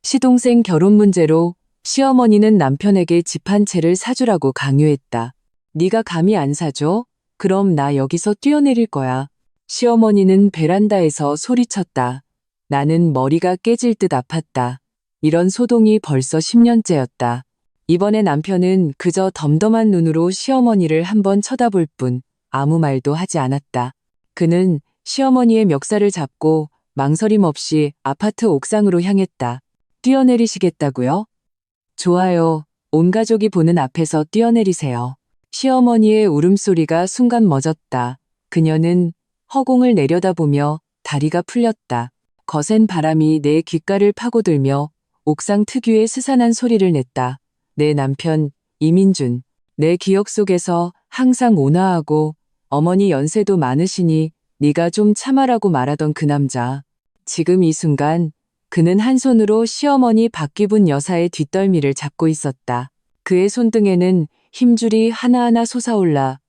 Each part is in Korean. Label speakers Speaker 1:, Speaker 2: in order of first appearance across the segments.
Speaker 1: 시동생 결혼 문제로 시어머니는 남편에게 집 한 채를 사주라고 강요했다. 네가 감히 안 사줘? 그럼 나 여기서 뛰어내릴 거야. 시어머니는 베란다에서 소리쳤다. 나는 머리가 깨질 듯 아팠다. 이런 소동이 벌써 10년째였다. 이번에 남편은 그저 덤덤한 눈으로 시어머니를 한번 쳐다볼 뿐 아무 말도 하지 않았다. 그는 시어머니의 멱살을 잡고 망설임 없이 아파트 옥상으로 향했다. 뛰어내리시겠다고요? 좋아요. 온 가족이 보는 앞에서 뛰어내리세요. 시어머니의 울음소리가 순간 멎었다. 그녀는 허공을 내려다보며 다리가 풀렸다. 거센 바람이 내 귓가를 파고들며 옥상 특유의 스산한 소리를 냈다. 내 남편 이민준. 내 기억 속에서 항상 온화하고 어머니 연세도 많으시니 네가 좀 참아라고 말하던 그 남자. 지금 이 순간 그는 한 손으로 시어머니 박기분 여사의 뒷덜미를 잡고 있었다. 그의 손등에는 힘줄이 하나하나 솟아올라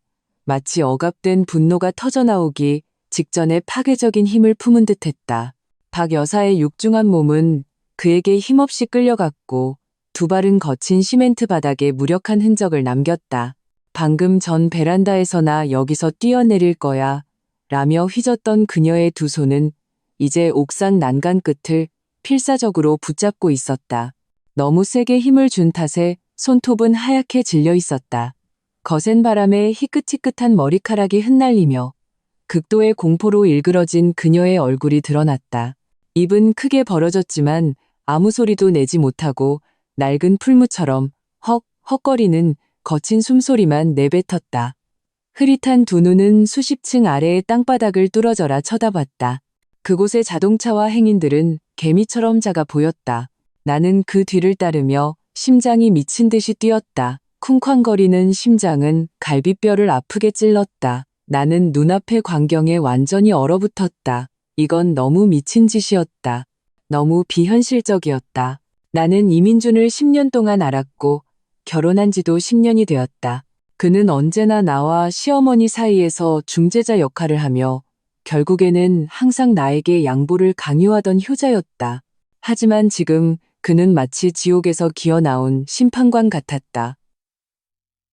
Speaker 1: 마치 억압된 분노가 터져나오기 직전에 파괴적인 힘을 품은 듯했다. 박 여사의 육중한 몸은 그에게 힘없이 끌려갔고 두 발은 거친 시멘트 바닥에 무력한 흔적을 남겼다. 방금 전 베란다에서 나 여기서 뛰어내릴 거야 라며 휘젓던 그녀의 두 손은 이제 옥상 난간 끝을 필사적으로 붙잡고 있었다. 너무 세게 힘을 준 탓에 손톱은 하얗게 질려 있었다. 거센 바람에 희끗희끗한 머리카락이 흩날리며 극도의 공포로 일그러진 그녀의 얼굴이 드러났다. 입은 크게 벌어졌지만 아무 소리도 내지 못하고 낡은 풀무처럼 헉헉거리는 거친 숨소리만 내뱉었다. 흐릿한 두 눈은 수십 층 아래의 땅바닥을 뚫어져라 쳐다봤다. 그곳의 자동차와 행인들은 개미처럼 작아 보였다. 나는 그 뒤를 따르며 심장이 미친 듯이 뛰었다. 쿵쾅거리는 심장은 갈비뼈를 아프게 찔렀다. 나는 눈앞의 광경에 완전히 얼어붙었다. 이건 너무 미친 짓이었다. 너무 비현실적이었다. 나는 이민준을 10년 동안 알았고 결혼한 지도 10년이 되었다. 그는 언제나 나와 시어머니 사이에서 중재자 역할을 하며 결국에는 항상 나에게 양보를 강요하던 효자였다. 하지만 지금 그는 마치 지옥에서 기어나온 심판관 같았다.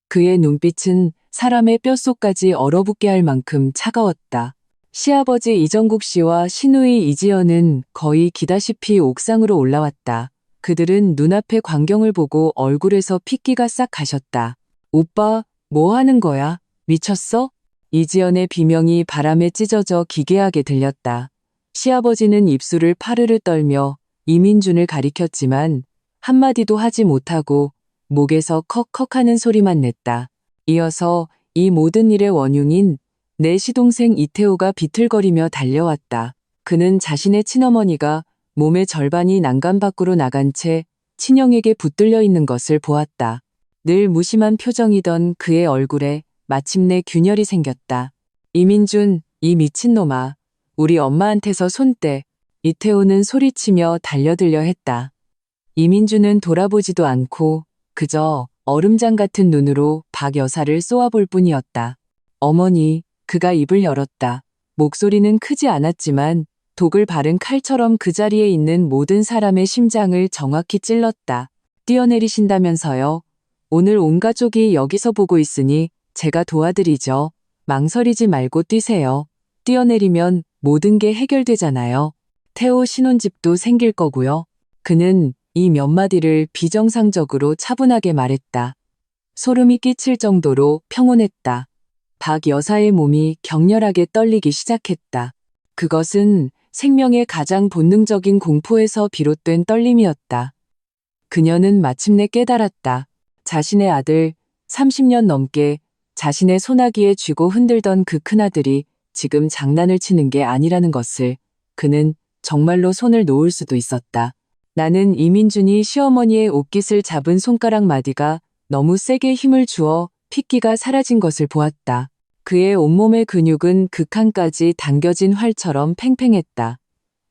Speaker 1: 그의 눈빛은 사람의 뼛속까지 얼어붙게 할 만큼 차가웠다. 시아버지 이정국 씨와 시누이 이지연은 거의 기다시피 옥상으로 올라왔다. 그들은 눈앞의 광경을 보고 얼굴에서 핏기가 싹 가셨다. 오빠, 뭐 하는 거야? 미쳤어? 이지연의 비명이 바람에 찢어져 기괴하게 들렸다. 시아버지는 입술을 파르르 떨며 이민준을 가리켰지만 한마디도 하지 못하고 목에서 컥컥하는 소리만 냈다. 이어서 이 모든 일의 원흉인 내 시동생 이태호가 비틀거리며 달려왔다. 그는 자신의 친어머니가 몸의 절반이 난간 밖으로 나간 채 친형에게 붙들려 있는 것을 보았다. 늘 무심한 표정이던 그의 얼굴에 마침내 균열이 생겼다. 이민준, 이 미친놈아. 우리 엄마한테서 손 떼. 이태호는 소리치며 달려들려 했다. 이민준은 돌아보지도 않고 그저 얼음장 같은 눈으로 박 여사를 쏘아볼 뿐이었다. 어머니, 그가 입을 열었다. 목소리는 크지 않았지만 독을 바른 칼처럼 그 자리에 있는 모든 사람의 심장을 정확히 찔렀다. 뛰어내리신다면서요? 오늘 온 가족이 여기서 보고 있으니 제가 도와드리죠. 망설이지 말고 뛰세요. 뛰어내리면 모든 게 해결되잖아요. 태호 신혼집도 생길 거고요. 그는 이 몇 마디를 비정상적으로 차분하게 말했다. 소름이 끼칠 정도로 평온했다. 박 여사의 몸이 격렬하게 떨리기 시작했다. 그것은 생명의 가장 본능적인 공포에서 비롯된 떨림이었다. 그녀는 마침내 깨달았다. 자신의 아들, 30년 넘게 자신의 소나기에 쥐고 흔들던 그 큰아들이 지금 장난을 치는 게 아니라는 것을 그는 정말로 손을 놓을 수도 있었다. 나는 이민준이 시어머니의 옷깃을 잡은 손가락 마디가 너무 세게 힘을 주어 핏기가 사라진 것을 보았다. 그의 온몸의 근육은 극한까지 당겨진 활처럼 팽팽했다.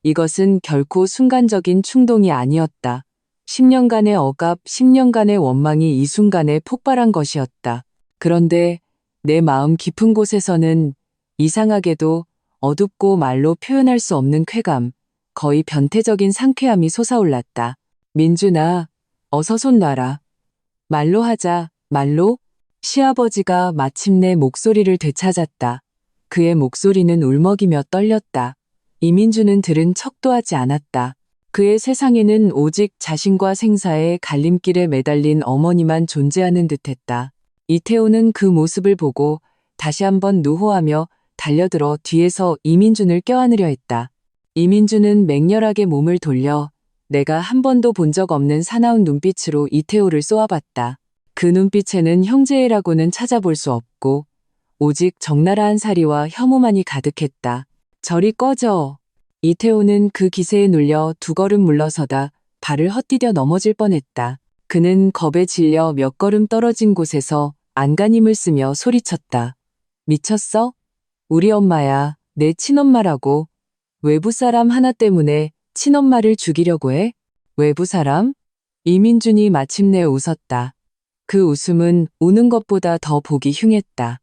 Speaker 1: 이것은 결코 순간적인 충동이 아니었다. 10년간의 억압, 10년간의 원망이 이 순간에 폭발한 것이었다. 그런데 내 마음 깊은 곳에서는 이상하게도 어둡고 말로 표현할 수 없는 쾌감, 거의 변태적인 상쾌함이 솟아올랐다. 민준아, 어서 손 놔라. 말로 하자, 말로? 시아버지가 마침내 목소리를 되찾았다. 그의 목소리는 울먹이며 떨렸다. 이민주는 들은 척도 하지 않았다. 그의 세상에는 오직 자신과 생사의 갈림길에 매달린 어머니만 존재하는 듯했다. 이태호는 그 모습을 보고 다시 한번 노호하며 달려들어 뒤에서 이민준을 껴안으려 했다. 이민준은 맹렬하게 몸을 돌려 내가 한 번도 본 적 없는 사나운 눈빛으로 이태호를 쏘아봤다. 그 눈빛에는 형제애라고는 찾아볼 수 없고 오직 적나라한 사리와 혐오만이 가득했다. 저리 꺼져. 이태호는 그 기세에 눌려 두 걸음 물러서다 발을 헛디뎌 넘어질 뻔했다. 그는 겁에 질려 몇 걸음 떨어진 곳에서 안간힘을 쓰며 소리쳤다. 미쳤어? 우리 엄마야, 내 친엄마라고. 외부 사람 하나 때문에 친엄마를 죽이려고 해? 외부 사람? 이민준이 마침내 웃었다. 그 웃음은 우는 것보다 더 보기 흉했다.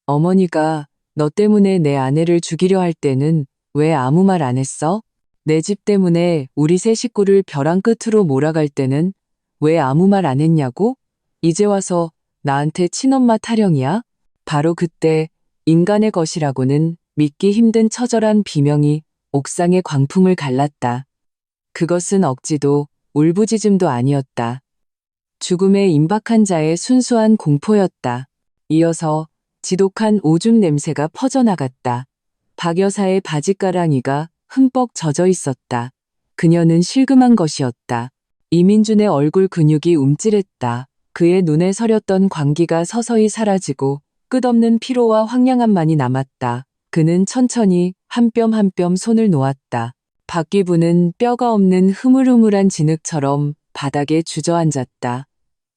Speaker 1: 어머니가 너 때문에 내 아내를 죽이려 할 때는 왜 아무 말 안 했어? 내 집 때문에 우리 세 식구를 벼랑 끝으로 몰아갈 때는 왜 아무 말 안 했냐고? 이제 와서 나한테 친엄마 타령이야? 바로 그때 인간의 것이라고는 믿기 힘든 처절한 비명이 옥상의 광풍을 갈랐다. 그것은 억지도 울부짖음도 아니었다. 죽음에 임박한 자의 순수한 공포였다. 이어서 지독한 오줌 냄새가 퍼져나갔다. 박 여사의 바짓가랑이가 흠뻑 젖어 있었다. 그녀는 실금한 것이었다. 이민준의 얼굴 근육이 움찔했다. 그의 눈에 서렸던 광기가 서서히 사라지고 끝없는 피로와 황량함만이 남았다. 그는 천천히 한 뼘 한 뼘 손을 놓았다. 박기부는 뼈가 없는 흐물흐물한 진흙처럼 바닥에 주저앉았다.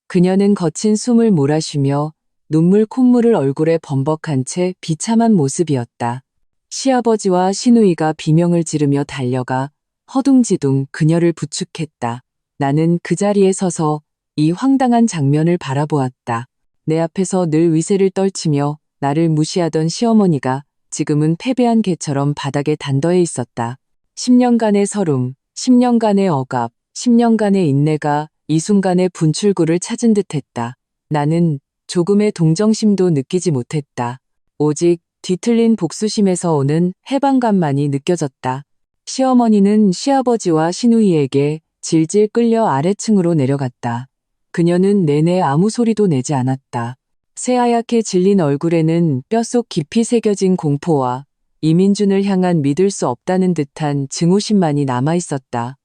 Speaker 1: 그녀는 거친 숨을 몰아쉬며 눈물 콧물을 얼굴에 범벅한 채 비참한 모습이었다. 시아버지와 시누이가 비명을 지르며 달려가 허둥지둥 그녀를 부축했다. 나는 그 자리에 서서 이 황당한 장면을 바라보았다. 내 앞에서 늘 위세를 떨치며 나를 무시하던 시어머니가 지금은 패배한 개처럼 바닥에 단더해 있었다. 10년간의 서름, 10년간의 억압, 10년간의 인내가 이 순간에 분출구를 찾은 듯했다. 나는 조금의 동정심도 느끼지 못했다. 오직 뒤틀린 복수심에서 오는 해방감만이 느껴졌다. 시어머니는 시아버지와 시누이에게 질질 끌려 아래층으로 내려갔다. 그녀는 내내 아무 소리도 내지 않았다. 새하얗게 질린 얼굴에는 뼛속 깊이 새겨진 공포와 이민준을 향한 믿을 수 없다는 듯한 증오심만이 남아있었다.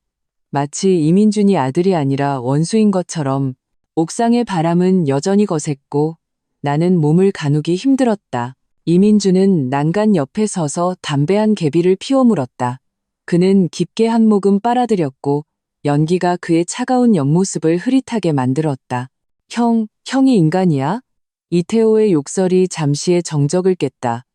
Speaker 1: 마치 이민준이 아들이 아니라 원수인 것처럼 옥상의 바람은 여전히 거셌고 나는 몸을 가누기 힘들었다. 이민준은 난간 옆에 서서 담배 한 개비를 피워 물었다. 그는 깊게 한 모금 빨아들였고 연기가 그의 차가운 옆모습을 흐릿하게 만들었다. 형이 인간이야? 이태호의 욕설이 잠시의 정적을 깼다.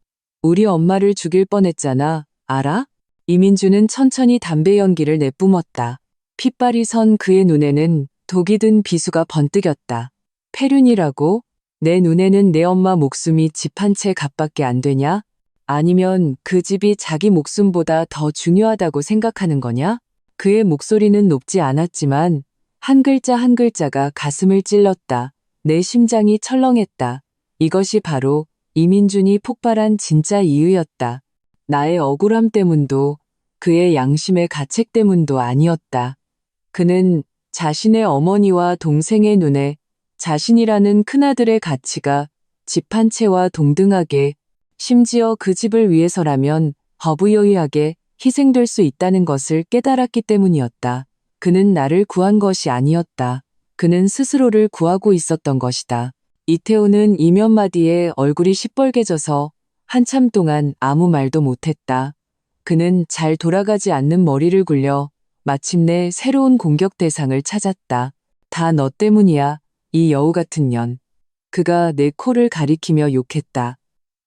Speaker 1: 우리 엄마를 죽일 뻔했잖아. 알아? 이민준은 천천히 담배 연기를 내뿜었다. 핏발이 선 그의 눈에는 독이 든 비수가 번뜩였다. 폐륜이라고? 내 눈에는 내 엄마 목숨이 집 한 채 값밖에 안 되냐? 아니면 그 집이 자기 목숨보다 더 중요하다고 생각하는 거냐? 그의 목소리는 높지 않았지만 한 글자 한 글자가 가슴을 찔렀다. 내 심장이 철렁했다. 이것이 바로 이민준이 폭발한 진짜 이유였다. 나의 억울함 때문도 그의 양심의 가책 때문도 아니었다. 그는 자신의 어머니와 동생의 눈에 자신이라는 큰아들의 가치가 집 한 채와 동등하게 심지어 그 집을 위해서라면 허부여의하게 희생될 수 있다는 것을 깨달았기 때문이었다. 그는 나를 구한 것이 아니었다. 그는 스스로를 구하고 있었던 것이다. 이태호는 이 몇 마디에 얼굴이 시뻘개져서 한참 동안 아무 말도 못했다. 그는 잘 돌아가지 않는 머리를 굴려 마침내 새로운 공격 대상을 찾았다. 다 너 때문이야, 이 여우 같은 년. 그가 내 코를 가리키며 욕했다.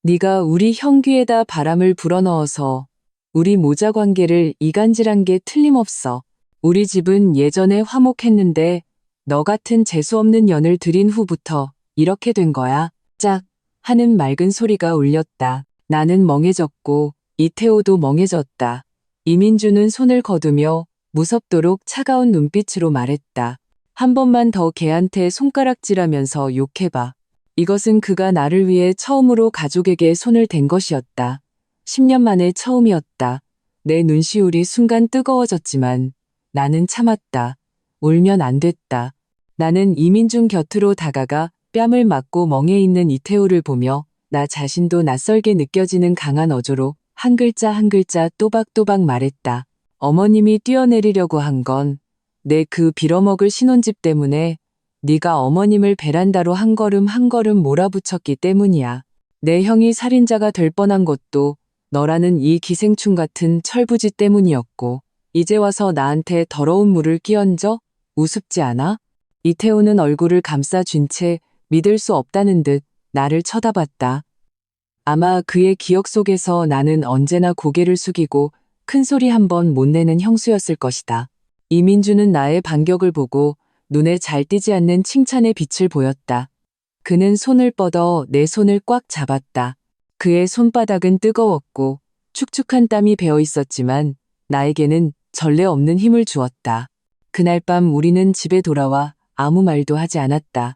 Speaker 1: 네가 우리 형 귀에다 바람을 불어넣어서 우리 모자 관계를 이간질한 게 틀림없어. 우리 집은 예전에 화목했는데 너 같은 재수없는 년을 들인 후부터 이렇게 된 거야. 짝 하는 맑은 소리가 울렸다. 나는 멍해졌고 이태호도 멍해졌다. 이민주는 손을 거두며 무섭도록 차가운 눈빛으로 말했다. 한 번만 더 걔한테 손가락질하면서 욕해봐. 이것은 그가 나를 위해 처음으로 가족에게 손을 댄 것이었다. 10년 만에 처음이었다. 내 눈시울이 순간 뜨거워졌지만 나는 참았다. 울면 안 됐다. 나는 이민준 곁으로 다가가 뺨을 맞고 멍해 있는 이태우를 보며 나 자신도 낯설게 느껴지는 강한 어조로 한 글자 한 글자 또박또박 말했다. 어머님이 뛰어내리려고 한 건 내 그 빌어먹을 신혼집 때문에 네가 어머님을 베란다로 한 걸음 한 걸음 몰아붙였기 때문이야. 내 형이 살인자가 될 뻔한 것도 너라는 이 기생충 같은 철부지 때문이었고 이제 와서 나한테 더러운 물을 끼얹어? 우습지 않아? 이태우는 얼굴을 감싸쥔 채 믿을 수 없다는 듯 나를 쳐다봤다. 아마 그의 기억 속에서 나는 언제나 고개를 숙이고 큰 소리 한 번 못 내는 형수였을 것이다. 이민주는 나의 반격을 보고 눈에 잘 띄지 않는 칭찬의 빛을 보였다. 그는 손을 뻗어 내 손을 꽉 잡았다. 그의 손바닥은 뜨거웠고 축축한 땀이 배어 있었지만 나에게는 전례 없는 힘을 주었다. 그날 밤 우리는 집에 돌아와 아무 말도 하지 않았다.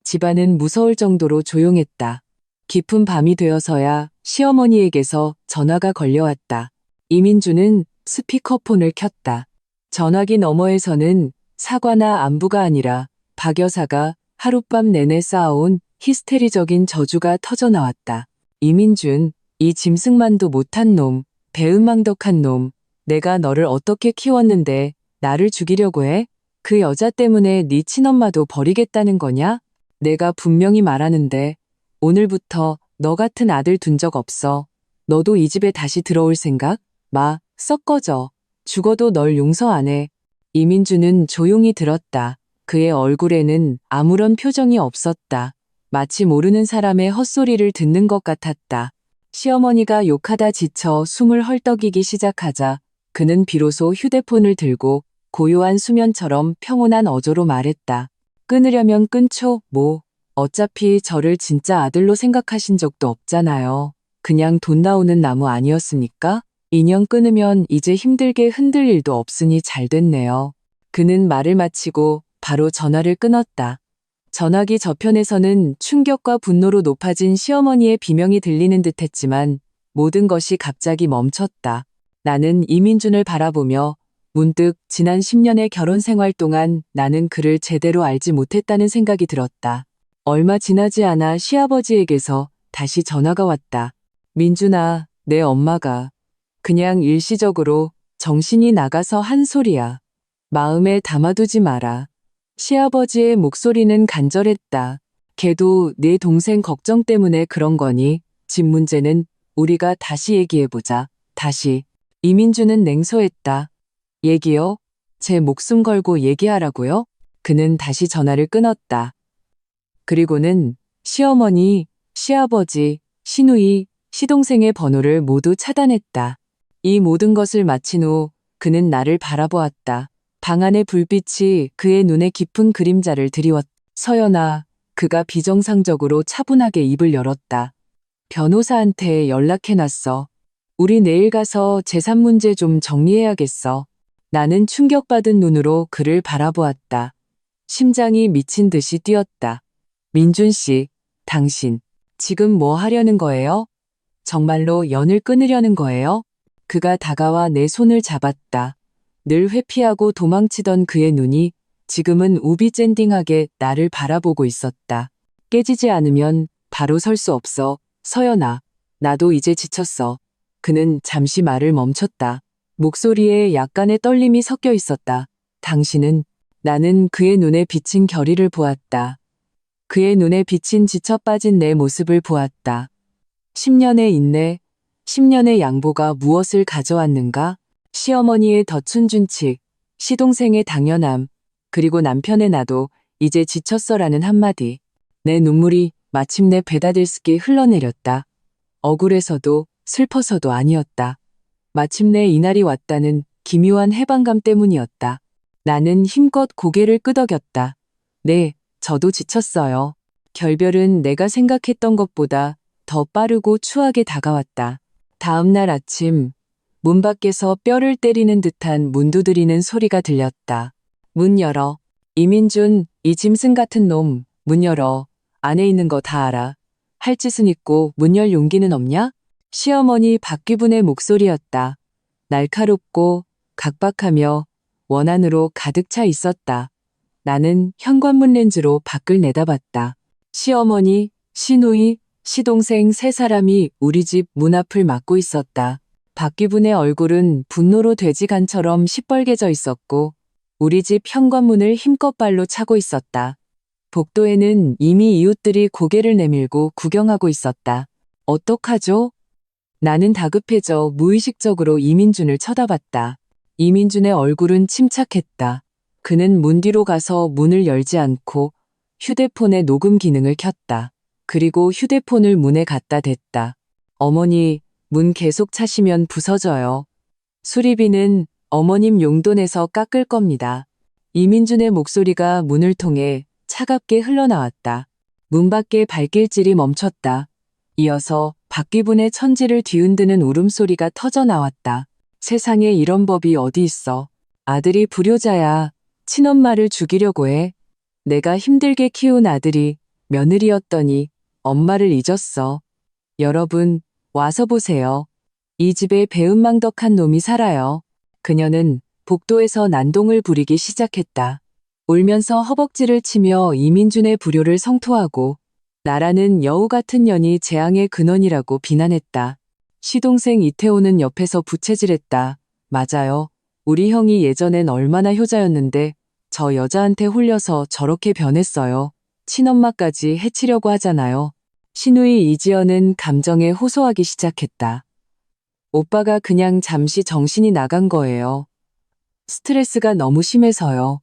Speaker 1: 집안은 무서울 정도로 조용했다. 깊은 밤이 되어서야 시어머니에게서 전화가 걸려왔다. 이민주는 스피커폰을 켰다. 전화기 너머에서는 사과나 안부가 아니라 박 여사가 하룻밤 내내 쌓아온 히스테리적인 저주가 터져나왔다. 이민준, 이 짐승만도 못한 놈, 배은망덕한 놈, 내가 너를 어떻게 키웠는데 나를 죽이려고 해? 그 여자 때문에 네 친엄마도 버리겠다는 거냐? 내가 분명히 말하는데 오늘부터 너 같은 아들 둔 적 없어. 너도 이 집에 다시 들어올 생각? 마, 썩 꺼져. 죽어도 널 용서 안 해. 이민주는 조용히 들었다. 그의 얼굴에는 아무런 표정이 없었다. 마치 모르는 사람의 헛소리를 듣는 것 같았다. 시어머니가 욕하다 지쳐 숨을 헐떡이기 시작하자 그는 비로소 휴대폰을 들고 고요한 수면처럼 평온한 어조로 말했다. 끊으려면 끊죠, 뭐. 어차피 저를 진짜 아들로 생각하신 적도 없잖아요. 그냥 돈 나오는 나무 아니었습니까? 인연 끊으면 이제 힘들게 흔들 일도 없으니 잘 됐네요. 그는 말을 마치고 바로 전화를 끊었다. 전화기 저편에서는 충격과 분노로 높아진 시어머니의 비명이 들리는 듯했지만 모든 것이 갑자기 멈췄다. 나는 이민준을 바라보며 문득 지난 10년의 결혼 생활 동안 나는 그를 제대로 알지 못했다는 생각이 들었다. 얼마 지나지 않아 시아버지에게서 다시 전화가 왔다. 민준아, 내 엄마가 그냥 일시적으로 정신이 나가서 한 소리야. 마음에 담아두지 마라. 시아버지의 목소리는 간절했다. 걔도 네 동생 걱정 때문에 그런 거니? 집 문제는 우리가 다시 얘기해보자. 다시. 이민주는 냉소했다. 얘기요? 제 목숨 걸고 얘기하라고요? 그는 다시 전화를 끊었다. 그리고는 시어머니, 시아버지, 시누이, 시동생의 번호를 모두 차단했다. 이 모든 것을 마친 후 그는 나를 바라보았다. 방 안의 불빛이 그의 눈에 깊은 그림자를 드리웠다. 서연아, 그가 비정상적으로 차분하게 입을 열었다. 변호사한테 연락해놨어. 우리 내일 가서 재산 문제 좀 정리해야겠어. 나는 충격받은 눈으로 그를 바라보았다. 심장이 미친 듯이 뛰었다. 민준 씨, 당신, 지금 뭐 하려는 거예요? 정말로 연을 끊으려는 거예요? 그가 다가와 내 손을 잡았다. 늘 회피하고 도망치던 그의 눈이 지금은 우비젠딩하게 나를 바라보고 있었다. 깨지지 않으면 바로 설 수 없어. 서연아, 나도 이제 지쳤어. 그는 잠시 말을 멈췄다. 목소리에 약간의 떨림이 섞여 있었다. 당신은, 나는 그의 눈에 비친 결의를 보았다. 그의 눈에 비친 지쳐 빠진 내 모습을 보았다. 10년의 인내, 10년의 양보가 무엇을 가져왔는가? 시어머니의 덫은 준칙, 시동생의 당연함, 그리고 남편의 나도 이제 지쳤어라는 한마디. 내 눈물이 마침내 베다들스키 흘러내렸다. 억울해서도 슬퍼서도 아니었다. 마침내 이날이 왔다는 기묘한 해방감 때문이었다. 나는 힘껏 고개를 끄덕였다. 네, 저도 지쳤어요. 결별은 내가 생각했던 것보다 더 빠르고 추하게 다가왔다. 다음 날 아침, 문 밖에서 뼈를 때리는 듯한 문 두드리는 소리가 들렸다. 문 열어. 이민준, 이 짐승 같은 놈, 문 열어. 안에 있는 거 다 알아. 할 짓은 있고 문 열 용기는 없냐? 시어머니 박귀분의 목소리였다. 날카롭고 각박하며 원한으로 가득 차 있었다. 나는 현관문 렌즈로 밖을 내다봤다. 시어머니, 시누이, 시동생 세 사람이 우리 집 문 앞을 막고 있었다. 박귀분의 얼굴은 분노로 돼지간처럼 시뻘개져 있었고 우리 집 현관문을 힘껏 발로 차고 있었다. 복도에는 이미 이웃들이 고개를 내밀고 구경하고 있었다. 어떡하죠? 나는 다급해져 무의식적으로 이민준을 쳐다봤다. 이민준의 얼굴은 침착했다. 그는 문 뒤로 가서 문을 열지 않고 휴대폰의 녹음 기능을 켰다. 그리고 휴대폰을 문에 갖다 댔다. 어머니, 문 계속 차시면 부서져요. 수리비는 어머님 용돈에서 깎을 겁니다. 이민준의 목소리가 문을 통해 차갑게 흘러나왔다. 문 밖에 발길질이 멈췄다. 이어서 박귀분의 천지를 뒤흔드는 울음소리가 터져 나왔다. 세상에 이런 법이 어디 있어. 아들이 불효자야. 친엄마를 죽이려고 해. 내가 힘들게 키운 아들이 며느리였더니 엄마를 잊었어. 여러분, 와서 보세요. 이 집에 배은망덕한 놈이 살아요. 그녀는 복도에서 난동을 부리기 시작했다. 울면서 허벅지를 치며 이민준의 불효를 성토하고 나라는 여우 같은 년이 재앙의 근원이라고 비난했다. 시동생 이태호는 옆에서 부채질했다. 맞아요. 우리 형이 예전엔 얼마나 효자였는데 저 여자한테 홀려서 저렇게 변했어요. 친엄마까지 해치려고 하잖아요. 시누이 이지연은 감정에 호소하기 시작했다. 오빠가 그냥 잠시 정신이 나간 거예요. 스트레스가 너무 심해서요.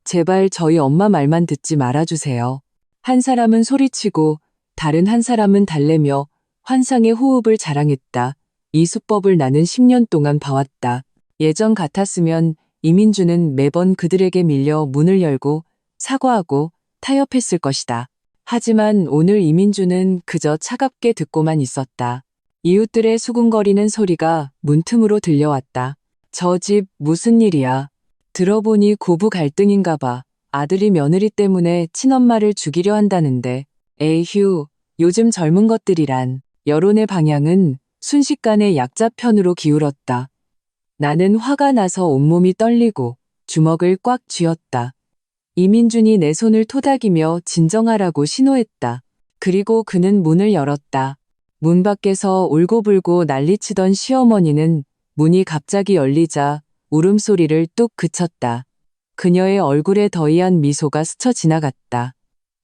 Speaker 1: 제발 저희 엄마 말만 듣지 말아주세요. 한 사람은 소리치고 다른 한 사람은 달래며 환상의 호흡을 자랑했다. 이 수법을 나는 10년 동안 봐왔다. 예전 같았으면 이민준은 매번 그들에게 밀려 문을 열고 사과하고 타협했을 것이다. 하지만 오늘 이민준은 그저 차갑게 듣고만 있었다. 이웃들의 수군거리는 소리가 문틈으로 들려왔다. 저 집 무슨 일이야? 들어보니 고부 갈등인가 봐. 아들이 며느리 때문에 친엄마를 죽이려 한다는데. 에휴, 요즘 젊은 것들이란. 여론의 방향은 순식간에 약자 편으로 기울었다. 나는 화가 나서 온몸이 떨리고 주먹을 꽉 쥐었다. 이민준이 내 손을 토닥이며 진정하라고 신호했다. 그리고 그는 문을 열었다. 문 밖에서 울고불고 난리치던 시어머니는 문이 갑자기 열리자 울음소리를 뚝 그쳤다. 그녀의 얼굴에 더이한 미소가 스쳐 지나갔다.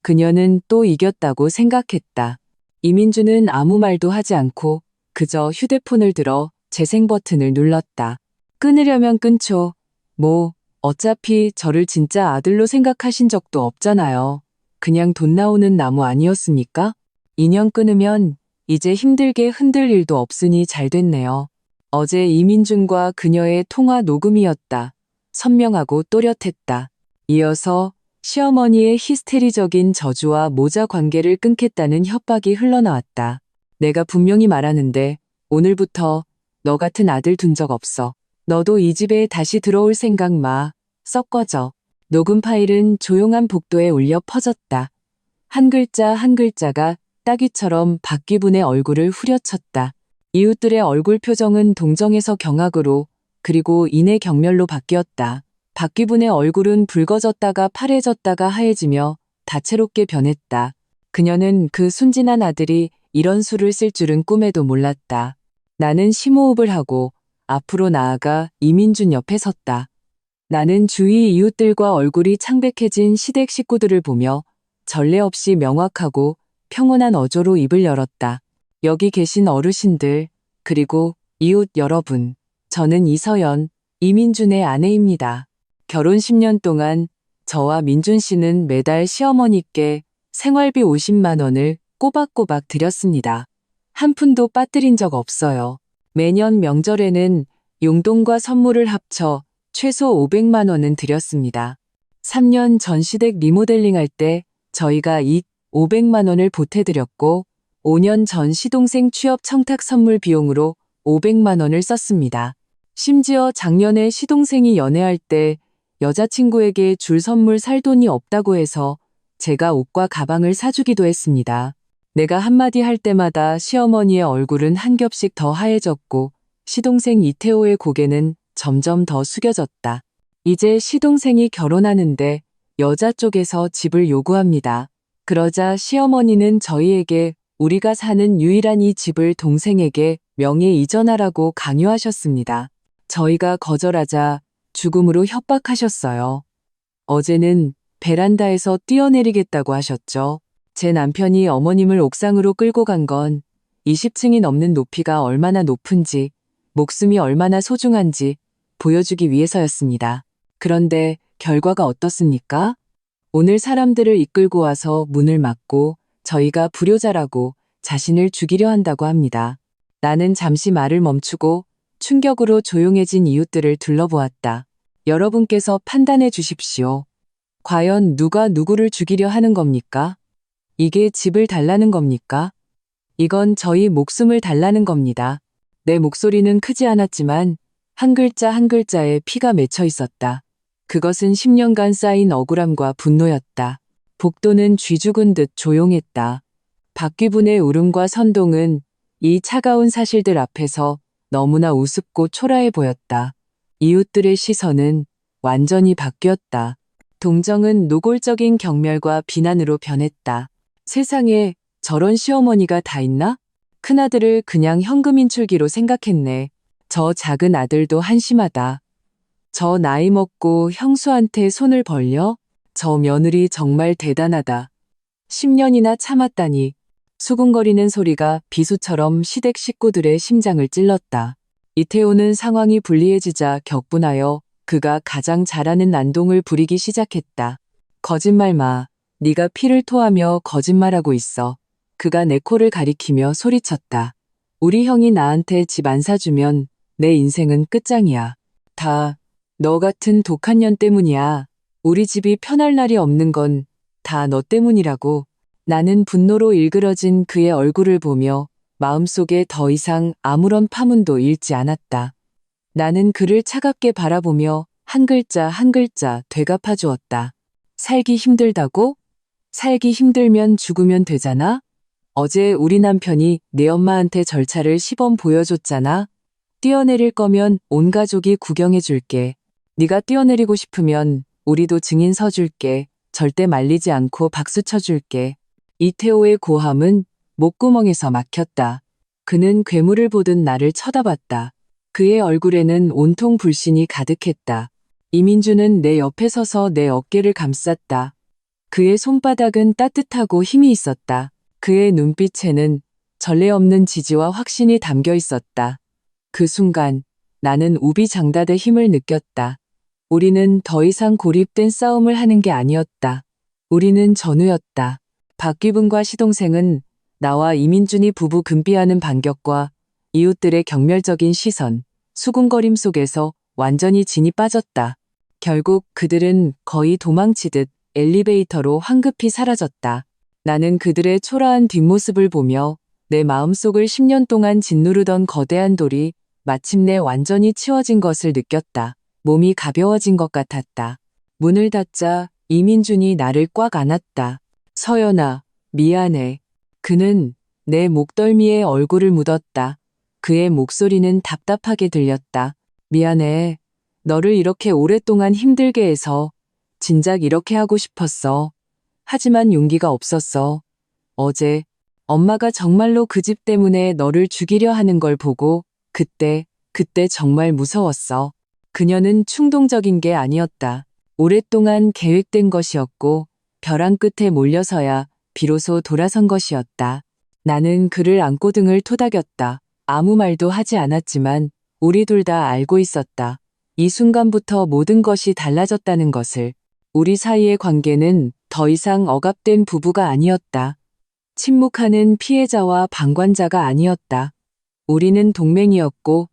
Speaker 1: 그녀는 또 이겼다고 생각했다. 이민준은 아무 말도 하지 않고 그저 휴대폰을 들어 재생 버튼을 눌렀다. 끊으려면 끊죠. 뭐 어차피 저를 진짜 아들로 생각하신 적도 없잖아요. 그냥 돈 나오는 나무 아니었습니까? 인연 끊으면 이제 힘들게 흔들 일도 없으니 잘 됐네요. 어제 이민준과 그녀의 통화 녹음이었다. 선명하고 또렷했다. 이어서 시어머니의 히스테리적인 저주와 모자 관계를 끊겠다는 협박이 흘러나왔다. 내가 분명히 말하는데 오늘부터 너 같은 아들 둔 적 없어. 너도 이 집에 다시 들어올 생각 마. 썩 꺼져. 녹음 파일은 조용한 복도에 울려 퍼졌다. 한 글자 한 글자가 따귀처럼 박귀분의 얼굴을 후려쳤다. 이웃들의 얼굴 표정은 동정에서 경악으로 그리고 이내 경멸로 바뀌었다. 박귀분의 얼굴은 붉어졌다가 파래졌다가 하얘지며 다채롭게 변했다. 그녀는 그 순진한 아들이 이런 수를 쓸 줄은 꿈에도 몰랐다. 나는 심호흡을 하고 앞으로 나아가 이민준 옆에 섰다. 나는 주위 이웃들과 얼굴이 창백해진 시댁 식구들을 보며 전례 없이 명확하고 평온한 어조로 입을 열었다. 여기 계신 어르신들, 그리고 이웃 여러분, 저는 이서연, 이민준의 아내입니다. 결혼 10년 동안 저와 민준 씨는 매달 시어머니께 생활비 50만 원을 꼬박꼬박 드렸습니다. 한 푼도 빠뜨린 적 없어요. 매년 명절에는 용돈과 선물을 합쳐 최소 500만 원은 드렸습니다. 3년 전 시댁 리모델링 할 때 저희가 이 500만 원을 보태드렸고 5년 전 시동생 취업 청탁 선물 비용으로 500만 원을 썼습니다. 심지어 작년에 시동생이 연애할 때 여자친구에게 줄 선물 살 돈이 없다고 해서 제가 옷과 가방을 사주기도 했습니다. 내가 한마디 할 때마다 시어머니의 얼굴은 한 겹씩 더 하얘졌고 시동생 이태호의 고개는 점점 더 숙여졌다. 이제 시동생이 결혼하는데 여자 쪽에서 집을 요구합니다. 그러자 시어머니는 저희에게 우리가 사는 유일한 이 집을 동생에게 명예 이전하라고 강요하셨습니다. 저희가 거절하자 죽음으로 협박하셨어요. 어제는 베란다에서 뛰어내리겠다고 하셨죠. 제 남편이 어머님을 옥상으로 끌고 간 건 20층이 넘는 높이가 얼마나 높은지, 목숨이 얼마나 소중한지 보여주기 위해서였습니다. 그런데 결과가 어떻습니까? 오늘 사람들을 이끌고 와서 문을 막고 저희가 불효자라고 자신을 죽이려 한다고 합니다. 나는 잠시 말을 멈추고 충격으로 조용해진 이웃들을 둘러보았다. 여러분께서 판단해 주십시오. 과연 누가 누구를 죽이려 하는 겁니까? 이게 집을 달라는 겁니까? 이건 저희 목숨을 달라는 겁니다. 내 목소리는 크지 않았지만 한 글자 한 글자에 피가 맺혀 있었다. 그것은 10년간 쌓인 억울함과 분노였다. 복도는 쥐 죽은 듯 조용했다. 박귀분의 울음과 선동은 이 차가운 사실들 앞에서 너무나 우습고 초라해 보였다. 이웃들의 시선은 완전히 바뀌었다. 동정은 노골적인 경멸과 비난으로 변했다. 세상에 저런 시어머니가 다 있나? 큰아들을 그냥 현금 인출기로 생각했네. 저 작은 아들도 한심하다. 저 나이 먹고 형수한테 손을 벌려? 저 며느리 정말 대단하다. 10년이나 참았다니. 수군거리는 소리가 비수처럼 시댁 식구들의 심장을 찔렀다. 이태호는 상황이 불리해지자 격분하여 그가 가장 잘하는 난동을 부리기 시작했다. 거짓말 마. 네가 피를 토하며 거짓말하고 있어. 그가 내 코를 가리키며 소리쳤다. 우리 형이 나한테 집 안 사주면 내 인생은 끝장이야. 다 너 같은 독한 년 때문이야. 우리 집이 편할 날이 없는 건 다 너 때문이라고. 나는 분노로 일그러진 그의 얼굴을 보며 마음속에 더 이상 아무런 파문도 잃지 않았다. 나는 그를 차갑게 바라보며 한 글자 한 글자 되갚아 주었다. 살기 힘들다고? 살기 힘들면 죽으면 되잖아? 어제 우리 남편이 내 엄마한테 절차를 시범 보여줬잖아. 뛰어내릴 거면 온 가족이 구경해 줄게. 네가 뛰어내리고 싶으면 우리도 증인 서줄게. 절대 말리지 않고 박수 쳐줄게. 이태호의 고함은 목구멍에서 막혔다. 그는 괴물을 보듯 나를 쳐다봤다. 그의 얼굴에는 온통 불신이 가득했다. 이민주는 내 옆에 서서 내 어깨를 감쌌다. 그의 손바닥은 따뜻하고 힘이 있었다. 그의 눈빛에는 전례 없는 지지와 확신이 담겨 있었다. 그 순간 나는 우비장닫의 힘을 느꼈다. 우리는 더 이상 고립된 싸움을 하는 게 아니었다. 우리는 전우였다. 박귀분과 시동생은 나와 이민준이 부부 금비하는 반격과 이웃들의 경멸적인 시선, 수군거림 속에서 완전히 진이 빠졌다. 결국 그들은 거의 도망치듯 엘리베이터로 황급히 사라졌다. 나는 그들의 초라한 뒷모습을 보며 내 마음속을 10년 동안 짓누르던 거대한 돌이 마침내 완전히 치워진 것을 느꼈다. 몸이 가벼워진 것 같았다. 문을 닫자 이민준이 나를 꽉 안았다. 서연아, 미안해. 그는 내 목덜미에 얼굴을 묻었다. 그의 목소리는 답답하게 들렸다. 미안해. 너를 이렇게 오랫동안 힘들게 해서 진작 이렇게 하고 싶었어. 하지만 용기가 없었어. 어제 엄마가 정말로 그 집 때문에 너를 죽이려 하는 걸 보고 그때 정말 무서웠어. 그녀는 충동적인 게 아니었다. 오랫동안 계획된 것이었고 벼랑 끝에 몰려서야 비로소 돌아선 것이었다. 나는 그를 안고 등을 토닥였다. 아무 말도 하지 않았지만 우리 둘 다 알고 있었다. 이 순간부터 모든 것이 달라졌다는 것을. 우리 사이의 관계는 더 이상 억압된 부부가 아니었다. 침묵하는 피해자와 방관자가 아니었다. 우리는 동맹이었고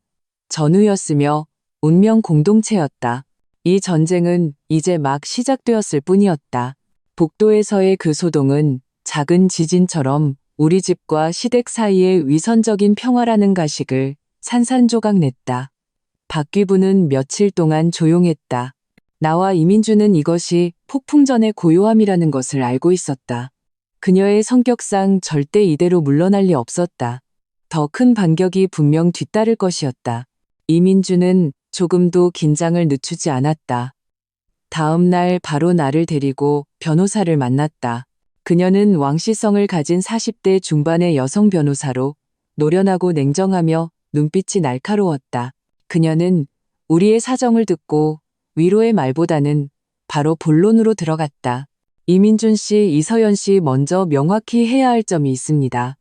Speaker 1: 전우였으며 운명 공동체였다. 이 전쟁은 이제 막 시작되었을 뿐이었다. 복도에서의 그 소동은 작은 지진처럼 우리 집과 시댁 사이의 위선적인 평화라는 가식을 산산조각 냈다. 박귀부는 며칠 동안 조용했다. 나와 이민주는 이것이 폭풍전의 고요함이라는 것을 알고 있었다. 그녀의 성격상 절대 이대로 물러날 리 없었다. 더 큰 반격이 분명 뒤따를 것이었다. 이민주는 조금도 긴장을 늦추지 않았다. 다음 날 바로 나를 데리고 변호사를 만났다. 그녀는 왕시성을 가진 40대 중반의 여성 변호사로 노련하고 냉정하며 눈빛이 날카로웠다. 그녀는 우리의 사정을 듣고 위로의 말보다는 바로 본론으로 들어갔다. 이민준 씨, 이서연 씨 먼저 명확히 해야 할 점이 있습니다.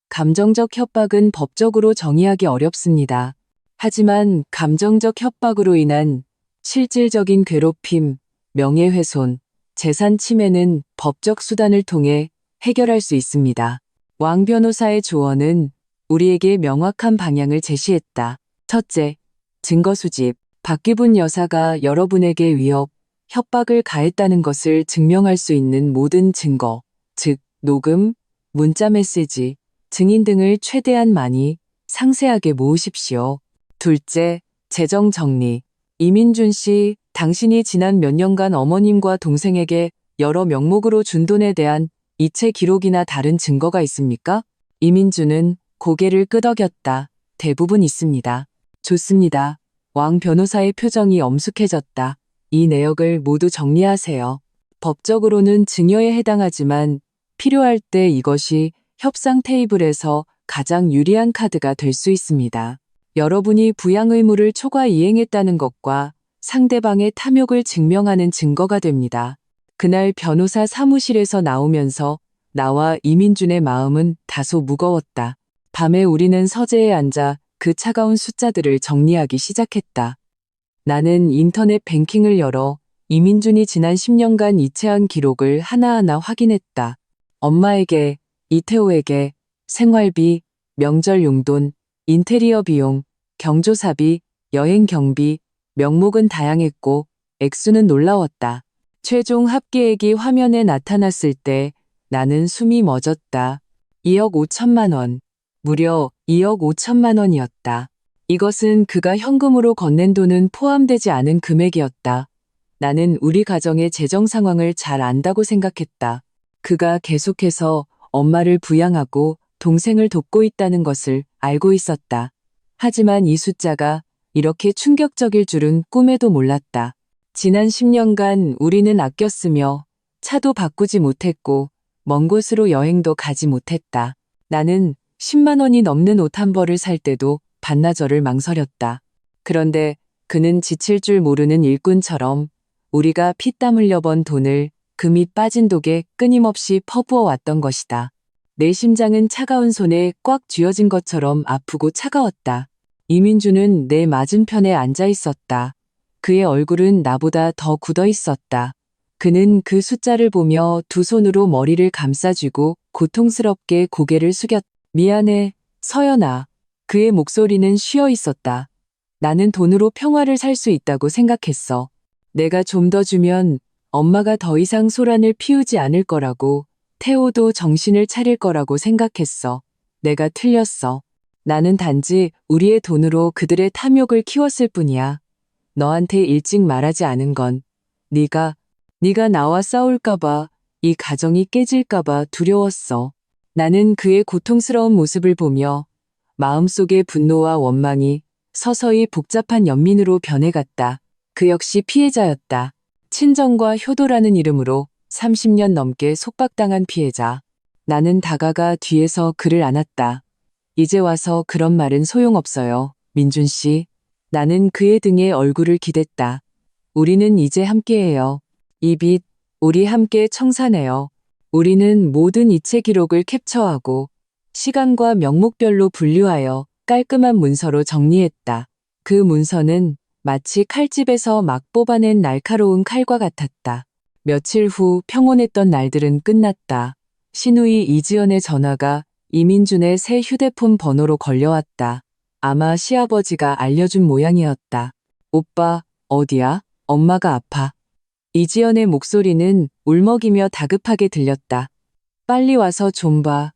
Speaker 1: 감정적 협박은 법적으로 정의하기 어렵습니다. 하지만 감정적 협박으로 인한 실질적인 괴롭힘, 명예훼손, 재산 침해는 법적 수단을 통해 해결할 수 있습니다. 왕 변호사의 조언은 우리에게 명확한 방향을 제시했다. 첫째, 증거 수집. 박귀분 여사가 여러분에게 위협, 협박을 가했다는 것을 증명할 수 있는 모든 증거, 즉 녹음, 문자 메시지, 증인 등을 최대한 많이 상세하게 모으십시오. 둘째, 재정 정리. 이민준 씨, 당신이 지난 몇 년간 어머님과 동생에게 여러 명목으로 준 돈에 대한 이체 기록이나 다른 증거가 있습니까? 이민주는 고개를 끄덕였다. 대부분 있습니다. 좋습니다. 왕 변호사의 표정이 엄숙해졌다. 이 내역을 모두 정리하세요. 법적으로는 증여에 해당하지만 필요할 때 이것이 협상 테이블에서 가장 유리한 카드가 될 수 있습니다. 여러분이 부양 의무를 초과 이행했다는 것과 상대방의 탐욕을 증명하는 증거가 됩니다. 그날 변호사 사무실에서 나오면서 나와 이민준의 마음은 다소 무거웠다. 밤에 우리는 서재에 앉아 그 차가운 숫자들을 정리하기 시작했다. 나는 인터넷 뱅킹을 열어 이민준이 지난 10년간 이체한 기록을 하나하나 확인했다. 엄마에게, 이태호에게, 생활비, 명절 용돈, 인테리어 비용, 경조사비, 여행 경비, 명목은 다양했고 액수는 놀라웠다. 최종 합계액이 화면에 나타났을 때 나는 숨이 멎었다. 2억 5천만 원. 무려 2억 5천만 원이었다. 이것은 그가 현금으로 건넨 돈은 포함되지 않은 금액이었다. 나는 우리 가정의 재정 상황을 잘 안다고 생각했다. 그가 계속해서 엄마를 부양하고 동생을 돕고 있다는 것을 알고 있었다. 하지만 이 숫자가 이렇게 충격적일 줄은 꿈에도 몰랐다. 지난 10년간 우리는 아껴 쓰며 차도 바꾸지 못했고 먼 곳으로 여행도 가지 못했다. 나는 10만 원이 넘는 옷 한 벌을 살 때도 반나절을 망설였다. 그런데 그는 지칠 줄 모르는 일꾼처럼 우리가 피땀 흘려 번 돈을 그 밑 빠진 독에 끊임없이 퍼부어 왔던 것이다. 내 심장은 차가운 손에 꽉 쥐어진 것처럼 아프고 차가웠다. 이민주는 내 맞은편에 앉아 있었다. 그의 얼굴은 나보다 더 굳어 있었다. 그는 그 숫자를 보며 두 손으로 머리를 감싸쥐고 고통스럽게 고개를 숙였다. 미안해, 서연아. 그의 목소리는 쉬어 있었다. 나는 돈으로 평화를 살 수 있다고 생각했어. 내가 좀 더 주면 엄마가 더 이상 소란을 피우지 않을 거라고, 태호도 정신을 차릴 거라고 생각했어. 내가 틀렸어. 나는 단지 우리의 돈으로 그들의 탐욕을 키웠을 뿐이야. 너한테 일찍 말하지 않은 건 네가 나와 싸울까봐, 이 가정이 깨질까봐 두려웠어. 나는 그의 고통스러운 모습을 보며 마음속의 분노와 원망이 서서히 복잡한 연민으로 변해갔다. 그 역시 피해자였다. 친정과 효도라는 이름으로 30년 넘게 속박당한 피해자. 나는 다가가 뒤에서 그를 안았다. 이제 와서 그런 말은 소용없어요, 민준 씨. 나는 그의 등에 얼굴을 기댔다. 우리는 이제 함께해요. 이 빚, 우리 함께 청산해요. 우리는 모든 이체 기록을 캡처하고 시간과 명목별로 분류하여 깔끔한 문서로 정리했다. 그 문서는 마치 칼집에서 막 뽑아낸 날카로운 칼과 같았다. 며칠 후 평온했던 날들은 끝났다. 신우이 이지연의 전화가 이민준의 새 휴대폰 번호로 걸려왔다. 아마 시아버지가 알려준 모양이었다. 오빠, 어디야? 엄마가 아파. 이지연의 목소리는 울먹이며 다급하게 들렸다. 빨리 와서 좀 봐.